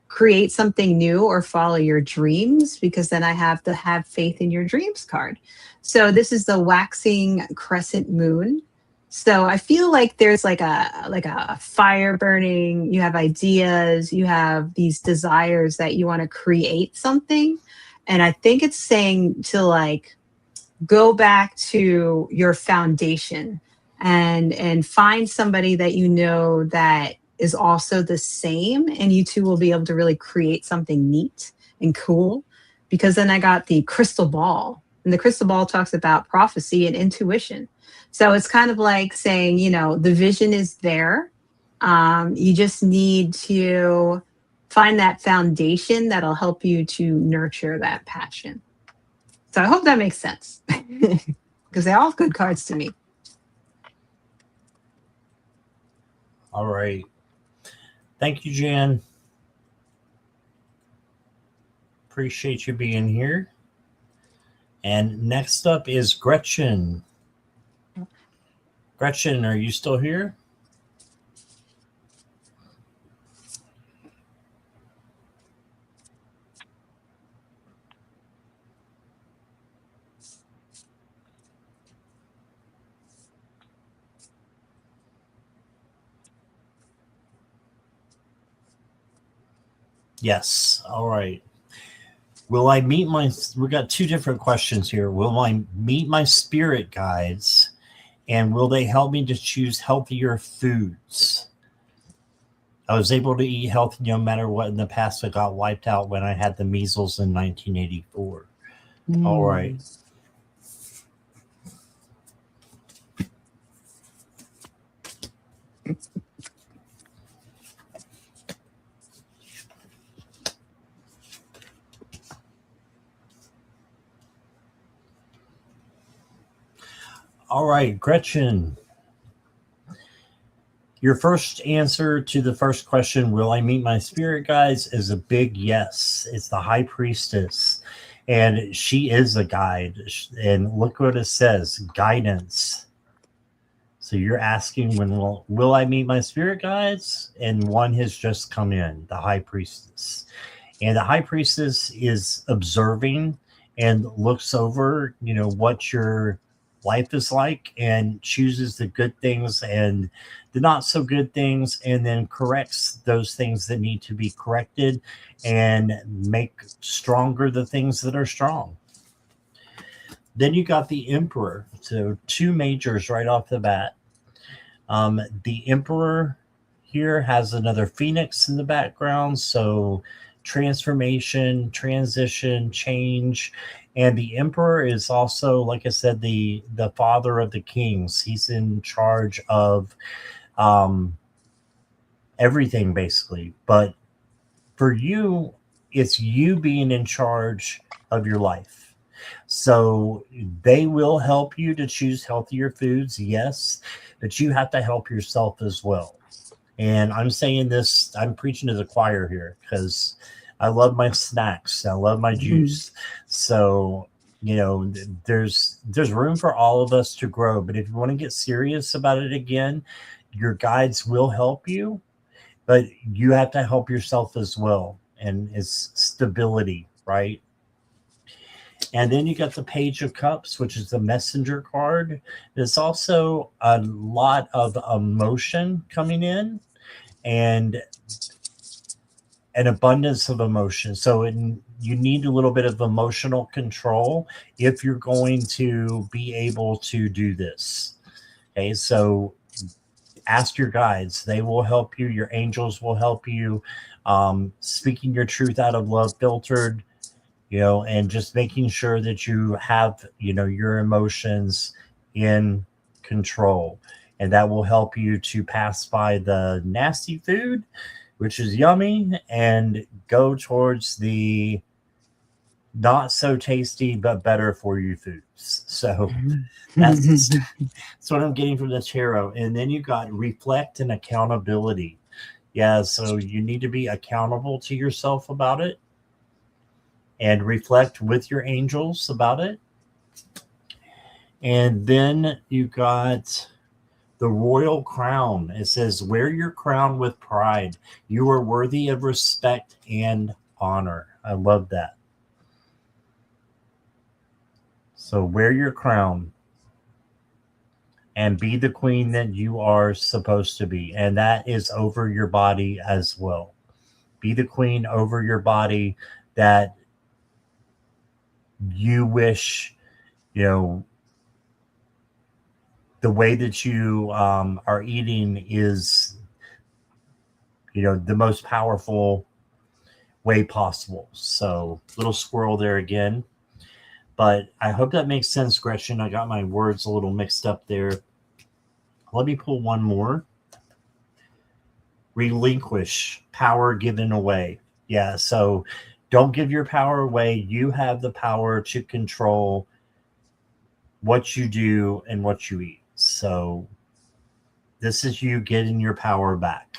Speaker 2: create something new or follow your dreams, because then I have the have faith in your dreams card. So this is the waxing crescent moon. So I feel like there's like a fire burning, you have ideas, you have these desires that you want to create something. And I think it's saying to go back to your foundation and find somebody that that is also the same, and you two will be able to really create something neat and cool. Because then I got the crystal ball, and the crystal ball talks about prophecy and intuition. So it's kind of like saying, the vision is there. You just need to find that foundation that'll help you to nurture that passion. So I hope that makes sense, because they're all good cards to me.
Speaker 1: All right. Thank you, Jan. Appreciate you being here. And next up is Gretchen. Gretchen, are you still here? Yes. All right. Will I meet my? We got two different questions here. Will I meet my spirit guides, and will they help me to choose healthier foods? I was able to eat healthy no matter what. In the past, I got wiped out when I had the measles in 1984. All right.
Speaker 2: Mm.
Speaker 1: All right, Gretchen. Your first answer to the first question, will I meet my spirit guides, is a big yes. It's the high priestess, and she is a guide. And look what it says, guidance. So you're asking when will I meet my spirit guides? And one has just come in, the high priestess. And the high priestess is observing and looks over, what your life is like and chooses the good things and the not so good things, and then corrects those things that need to be corrected and make stronger the things that are strong. Then you got the emperor. So two majors right off the bat. The emperor here has another phoenix in the background. So transformation, transition, change. And the emperor is also, like I said, the father of the kings. He's in charge of um, everything basically. But for you, it's you being in charge of your life. So they will help you to choose healthier foods, yes, but you have to help yourself as well. And I'm saying this, I'm preaching to the choir here because I love my snacks, I love my
Speaker 2: Mhm.
Speaker 1: juice. So, there's room for all of us to grow. But if you want to get serious about it again, your guides will help you, but you have to help yourself as well. And it's stability, right? And then you got the Page of Cups, which is the messenger card. There's also a lot of emotion coming in and an abundance of emotion. So you need a little bit of emotional control if you're going to be able to do this. Okay, so ask your guides. They will help you. Your angels will help you. Speaking your truth out of love filtered, and just making sure that you have, your emotions in control. And that will help you to pass by the nasty food, which is yummy, and go towards the not so tasty but better for you foods. So that's that's what I'm getting from the tarot. And then you got reflect and accountability. Yeah, so you need to be accountable to yourself about it and reflect with your angels about it. And then you got the royal crown. It says, wear your crown with pride. You are worthy of respect and honor. I love that. So wear your crown and be the queen that you are supposed to be. And that is over your body as well. Be the queen over your body that you wish, you know, the way that you are eating is, the most powerful way possible. So, little squirrel there again. But I hope that makes sense, Gretchen. I got my words a little mixed up there. Let me pull one more. Relinquish, power given away. Yeah, so don't give your power away. You have the power to control what you do and what you eat. So this is you getting your power back.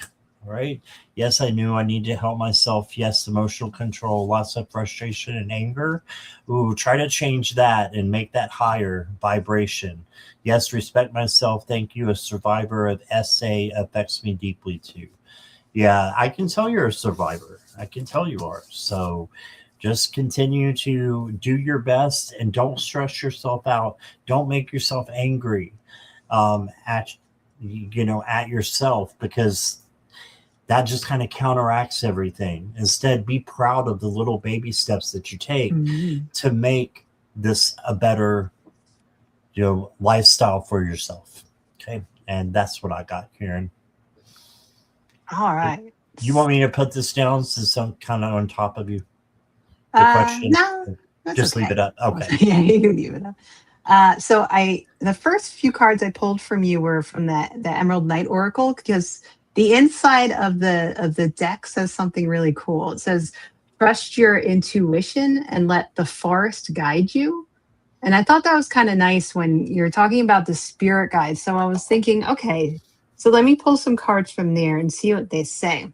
Speaker 1: All right. Yes, I knew I need to help myself. Yes, emotional control, lots of frustration and anger. Ooh, try to change that and make that higher vibration. Yes, respect myself. Thank you. A survivor of SA affects me deeply too. Yeah, I can tell you're a survivor. I can tell you are. So just continue to do your best and don't stress yourself out. Don't make yourself angry at yourself, because that just kind of counteracts everything. Instead, be proud of the little baby steps that you take to make this a better, lifestyle for yourself. Okay. And that's what I got, Karen.
Speaker 2: All right.
Speaker 1: You want me to put this down so some kind of on top of you? The question?
Speaker 2: No, that's
Speaker 1: just
Speaker 2: okay.
Speaker 1: leave it up. Okay.
Speaker 2: Yeah, you can leave it up. So the first few cards I pulled from you were from the Emerald Knight Oracle, because the inside of the deck says something really cool. It says, "Trust your intuition and let the forest guide you." And I thought that was kind of nice when you're talking about the spirit guides. So I was thinking, okay, so let me pull some cards from there and see what they say.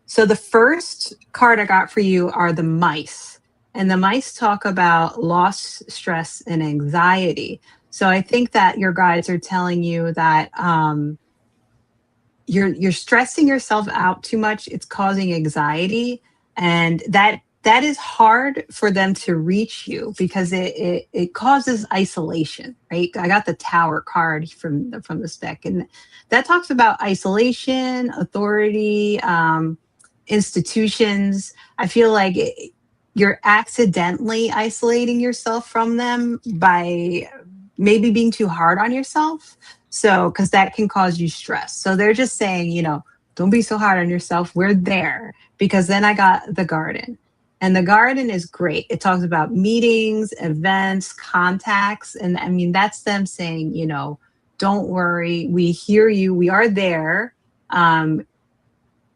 Speaker 2: So the first card I got for you are the mice. And the mice talk about loss, stress, and anxiety. So I think that your guides are telling you that you're stressing yourself out too much. It's causing anxiety, and that is hard for them to reach you because it causes isolation, right? I got the Tower card from this deck, and that talks about isolation, authority, institutions. I feel like you're accidentally isolating yourself from them by maybe being too hard on yourself. So, because that can cause you stress. So they're just saying, don't be so hard on yourself. We're there. Because then I got the garden. And the garden is great. It talks about meetings, events, contacts. And I mean, that's them saying, don't worry. We hear you. We are there.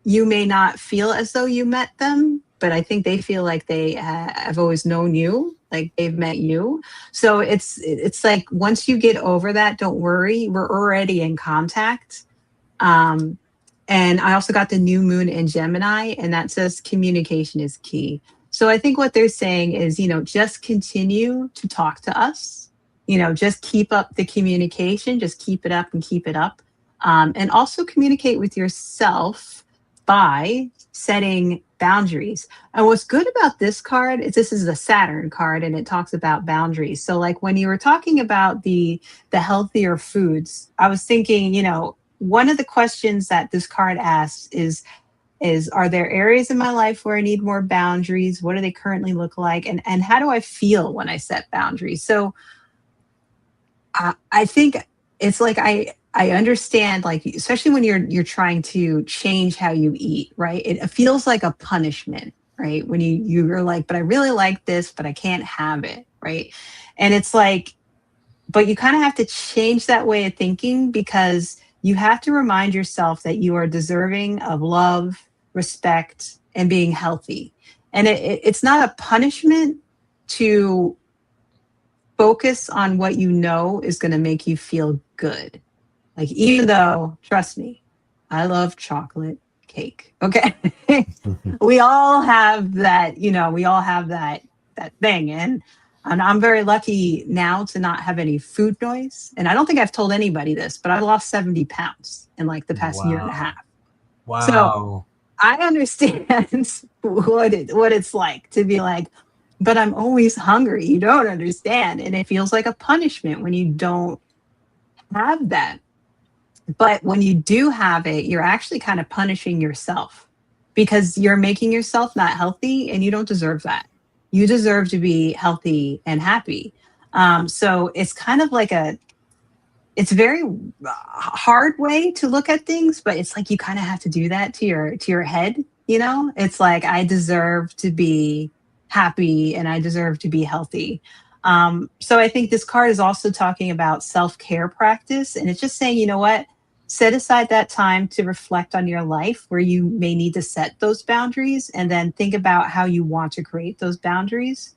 Speaker 2: You may not feel as though you met them, but I think they feel like they have always known you, like they've met you. So it's like once you get over that, don't worry, we're already in contact. And I also got the new moon in Gemini, and that says communication is key. So I think what they're saying is, just continue to talk to us. Just keep up the communication, just keep it up and keep it up. And also communicate with yourself by setting boundaries. And what's good about this card is this is a Saturn card, and it talks about boundaries. So like when you were talking about the healthier foods, I was thinking, one of the questions that this card asks is are there areas in my life where I need more boundaries? What do they currently look like? And how do I feel when I set boundaries? So I think it's like I understand, like, especially when you're trying to change how you eat, right? It feels like a punishment, right? When you're like, but I really like this, but I can't have it, right? And it's like, but you kind of have to change that way of thinking, because you have to remind yourself that you are deserving of love, respect, and being healthy. And it's not a punishment to focus on what you know is going to make you feel good. Like, even though, trust me, I love chocolate cake. Okay. We all have that, we all have that thing. And I'm very lucky now to not have any food noise. And I don't think I've told anybody this, but I lost 70 pounds in like the past year and a half.
Speaker 1: Wow.
Speaker 2: So I understand what it's like to be like, but I'm always hungry. You don't understand. And it feels like a punishment when you don't have that. But when you do have it, you're actually kind of punishing yourself, because you're making yourself not healthy, and you don't deserve that. You deserve to be healthy and happy. So it's kind of like it's a very hard way to look at things, but it's like you kind of have to do that to your head. It's like, I deserve to be happy and I deserve to be healthy. So I think this card is also talking about self-care practice, and it's just saying, you know what? Set aside that time to reflect on your life where you may need to set those boundaries, and then think about how you want to create those boundaries.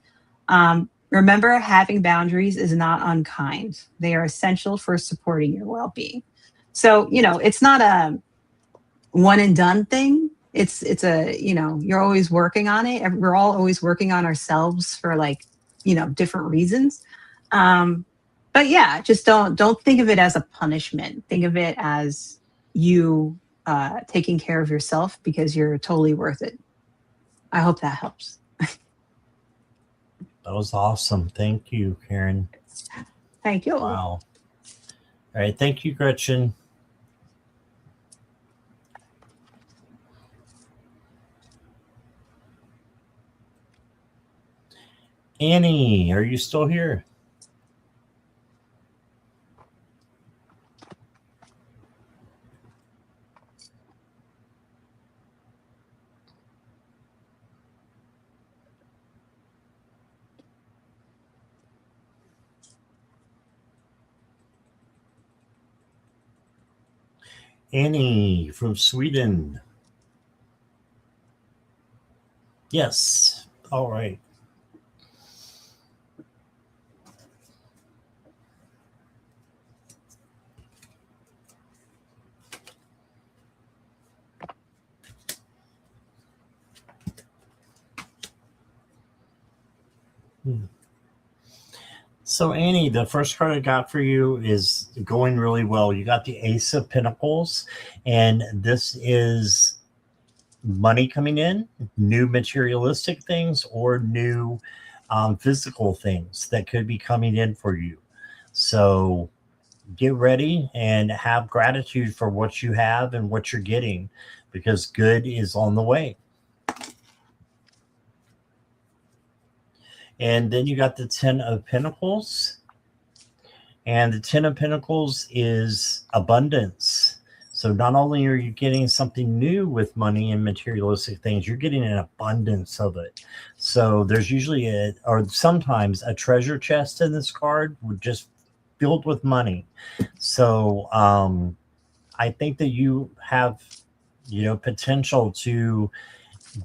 Speaker 2: Remember, having boundaries is not unkind. They are essential for supporting your well-being. So, it's not a one and done thing. It's a, you're always working on it. We're all always working on ourselves for different reasons. But yeah, just don't think of it as a punishment. Think of it as you taking care of yourself, because you're totally worth it. I hope that helps.
Speaker 1: That was awesome. Thank you, Karen.
Speaker 2: Thank you.
Speaker 1: Wow. All right. Thank you, Gretchen. Annie, are you still here? Annie from Sweden. Yes. All right. So, Annie, the first card I got for you is going really well. You got the Ace of Pentacles, and this is money coming in, new materialistic things, or new physical things that could be coming in for you. So, get ready and have gratitude for what you have and what you're getting, because good is on the way. And then you got the 10 of Pentacles. And the 10 of Pentacles is abundance. So not only are you getting something new with money and materialistic things, you're getting an abundance of it. So there's usually or sometimes a treasure chest in this card, just filled with money. So I think that you have, potential to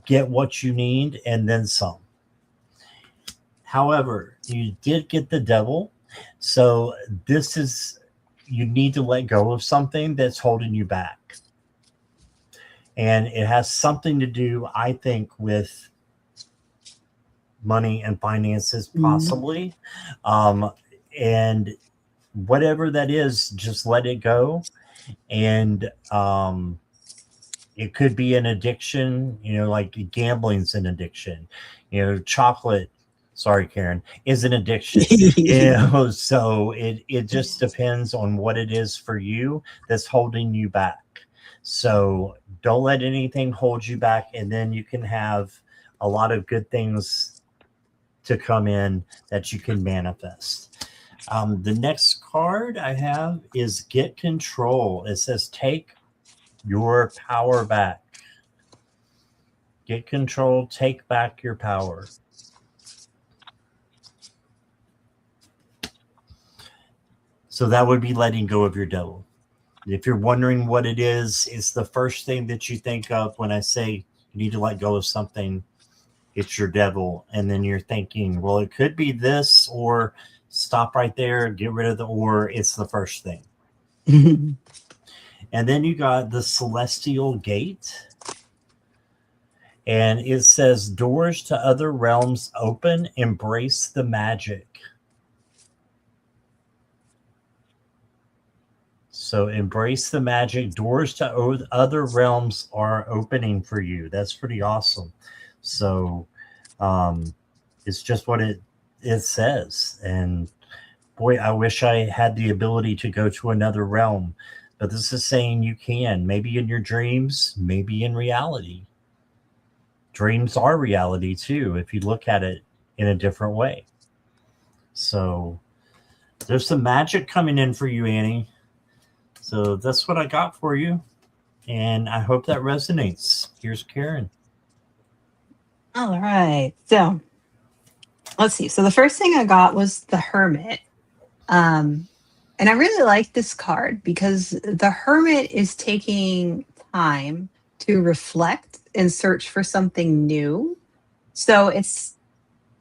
Speaker 1: get what you need and then some. However, you did get the devil. So this is, you need to let go of something that's holding you back. And it has something to do, I think, with money and finances, possibly. And whatever that is, just let it go. And it could be an addiction, like gambling's an addiction, chocolate, sorry, Karen, is an addiction. So it just depends on what it is for you that's holding you back. So don't let anything hold you back, and then you can have a lot of good things to come in that you can manifest. The next card I have is Get Control. It says take your power back. Get control, take back your power. So that would be letting go of your devil. If you're wondering what it is, it's the first thing that you think of when I say you need to let go of something. It's your devil. And then you're thinking, well, it could be this, or stop right there, get rid of the, or it's the first thing. And then you got the Celestial Gate. And it says doors to other realms open, embrace the magic. So embrace the magic. Doors to other realms are opening for you. That's pretty awesome. So it's just what it says. And boy, I wish I had the ability to go to another realm. But this is saying you can, maybe in your dreams, maybe in reality. Dreams are reality too, if you look at it in a different way. So there's some magic coming in for you, Annie. So that's what I got for you. And I hope that resonates. Here's Karen.
Speaker 2: All right. So let's see. So the first thing I got was the Hermit. And I really like this card because the Hermit is taking time to reflect and search for something new. So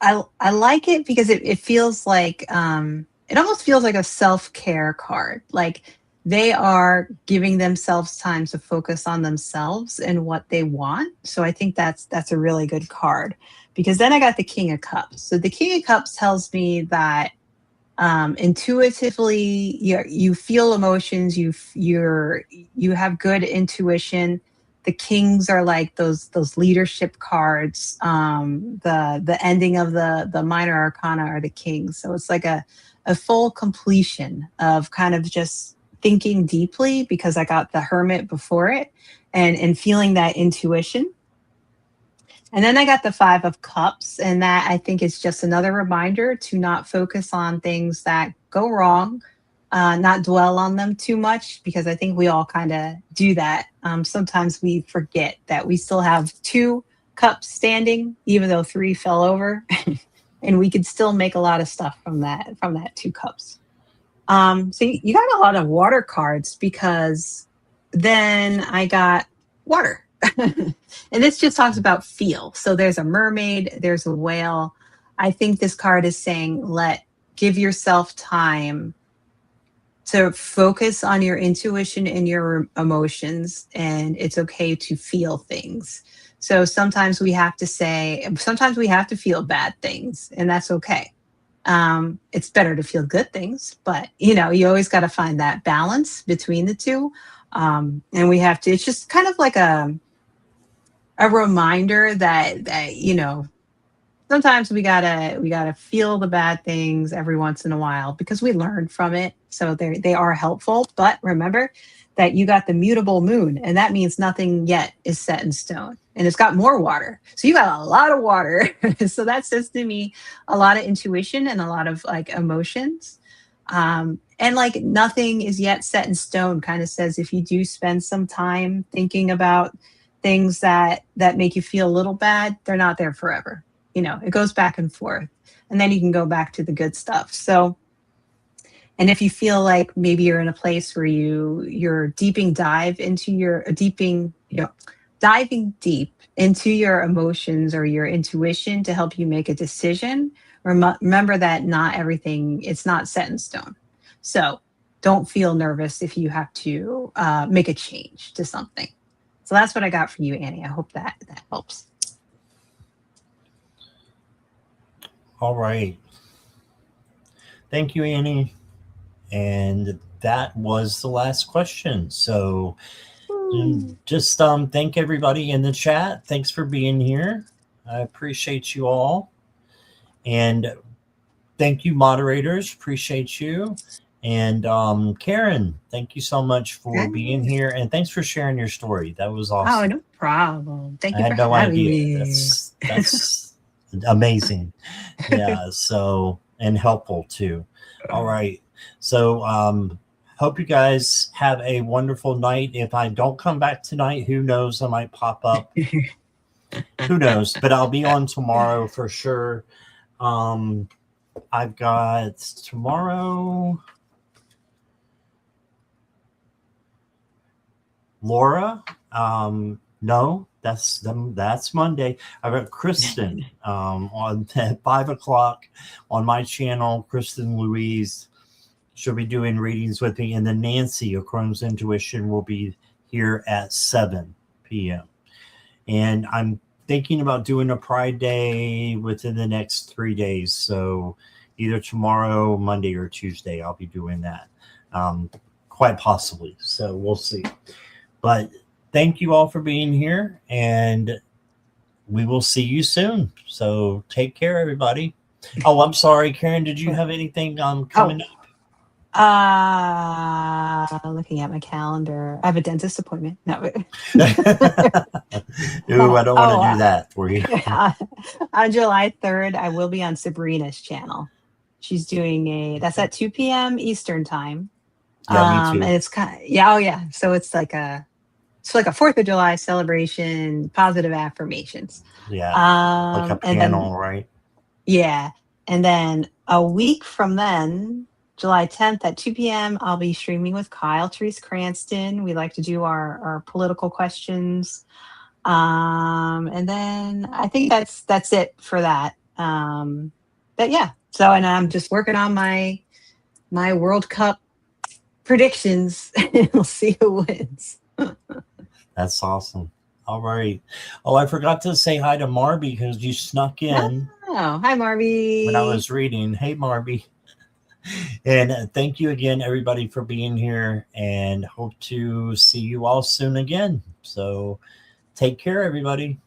Speaker 2: I like it because it feels like it almost feels like a self-care card. Like they are giving themselves time to focus on themselves and what they want. So I think that's a really good card. Because then I got the King of Cups. So the King of Cups tells me that intuitively you feel emotions, you have good intuition. The kings are like those leadership cards. The ending of the minor arcana are the kings. So it's like a full completion of kind of just thinking deeply, because I got the Hermit before it, and feeling that intuition. And then I got the Five of Cups, and that I think is just another reminder to not focus on things that go wrong, not dwell on them too much, because I think we all kind of do that. Sometimes we forget that we still have two cups standing, even though three fell over, and we could still make a lot of stuff from that two cups. So you got a lot of water cards, because then I got water. And this just talks about feel. So there's a mermaid, there's a whale. I think this card is saying give yourself time to focus on your intuition and your emotions, and it's okay to feel things. So sometimes we have to feel bad things, and that's okay. It's better to feel good things, but you always got to find that balance between the two. And we have to, it's just kind of like a reminder that sometimes we gotta feel the bad things every once in a while, because we learn from it. So they are helpful. But remember that you got the mutable moon, and that means nothing yet is set in stone. And it's got more water. So you got a lot of water. So that says to me a lot of intuition and a lot of like emotions. And like nothing is yet set in stone kind of says, if you do spend some time thinking about things that make you feel a little bad, they're not there forever. It goes back and forth, and then you can go back to the good stuff. So, and if you feel like maybe you're in a place where you're diving deep into your emotions or your intuition to help you make a decision, remember that not everything, it's not set in stone. So don't feel nervous if you have to make a change to something. So that's what I got for you, Annie. I hope that helps.
Speaker 1: All right. Thank you, Annie. And that was the last question. So just thank everybody in the chat. Thanks for being here. I appreciate you all. And thank you, moderators. Appreciate you. And Karen, thank you so much for being here. And thanks for sharing your story. That was awesome.
Speaker 2: Oh, no problem. Thank you
Speaker 1: I
Speaker 2: for
Speaker 1: had no
Speaker 2: having
Speaker 1: idea.
Speaker 2: me.
Speaker 1: That's amazing. Yeah. So, and helpful too. All right. So, hope you guys have a wonderful night. If I don't come back tonight, who knows? I might pop up. Who knows? But I'll be on tomorrow for sure. I've got tomorrow Laura. No, that's Monday. I've got Kristen on at 5:00 on my channel. Kristen Louise. She'll be doing readings with me, and then Nancy of Chrome's Intuition will be here at 7 p.m. And I'm thinking about doing a Pride Day within the next 3 days. So either tomorrow, Monday, or Tuesday, I'll be doing that. Quite possibly. So we'll see. But thank you all for being here, and we will see you soon. So take care, everybody. Oh, I'm sorry, Karen. Did you have anything coming up?
Speaker 2: Looking at my calendar, I have a dentist appointment. No.
Speaker 1: Ooh, I don't want to do that for you.
Speaker 2: On July 3rd, I will be on Sabrina's channel. She's doing that's at 2 p.m. Eastern time.
Speaker 1: Yeah, me too.
Speaker 2: And it's yeah. So it's like a 4th of July celebration, positive affirmations.
Speaker 1: Yeah, like a panel, right?
Speaker 2: Yeah. And then a week from then, July 10th at 2 p.m., I'll be streaming with Kyle Therese Cranston. We like to do our political questions. And then I think that's it for that. But yeah. So, and I'm just working on my World Cup predictions. We'll see who wins.
Speaker 1: That's awesome. All right. Oh, I forgot to say hi to Marby because you snuck in.
Speaker 2: Oh, hi, Marby.
Speaker 1: When I was reading. Hey, Marby. And thank you again, everybody, for being here, and hope to see you all soon again. So take care, everybody.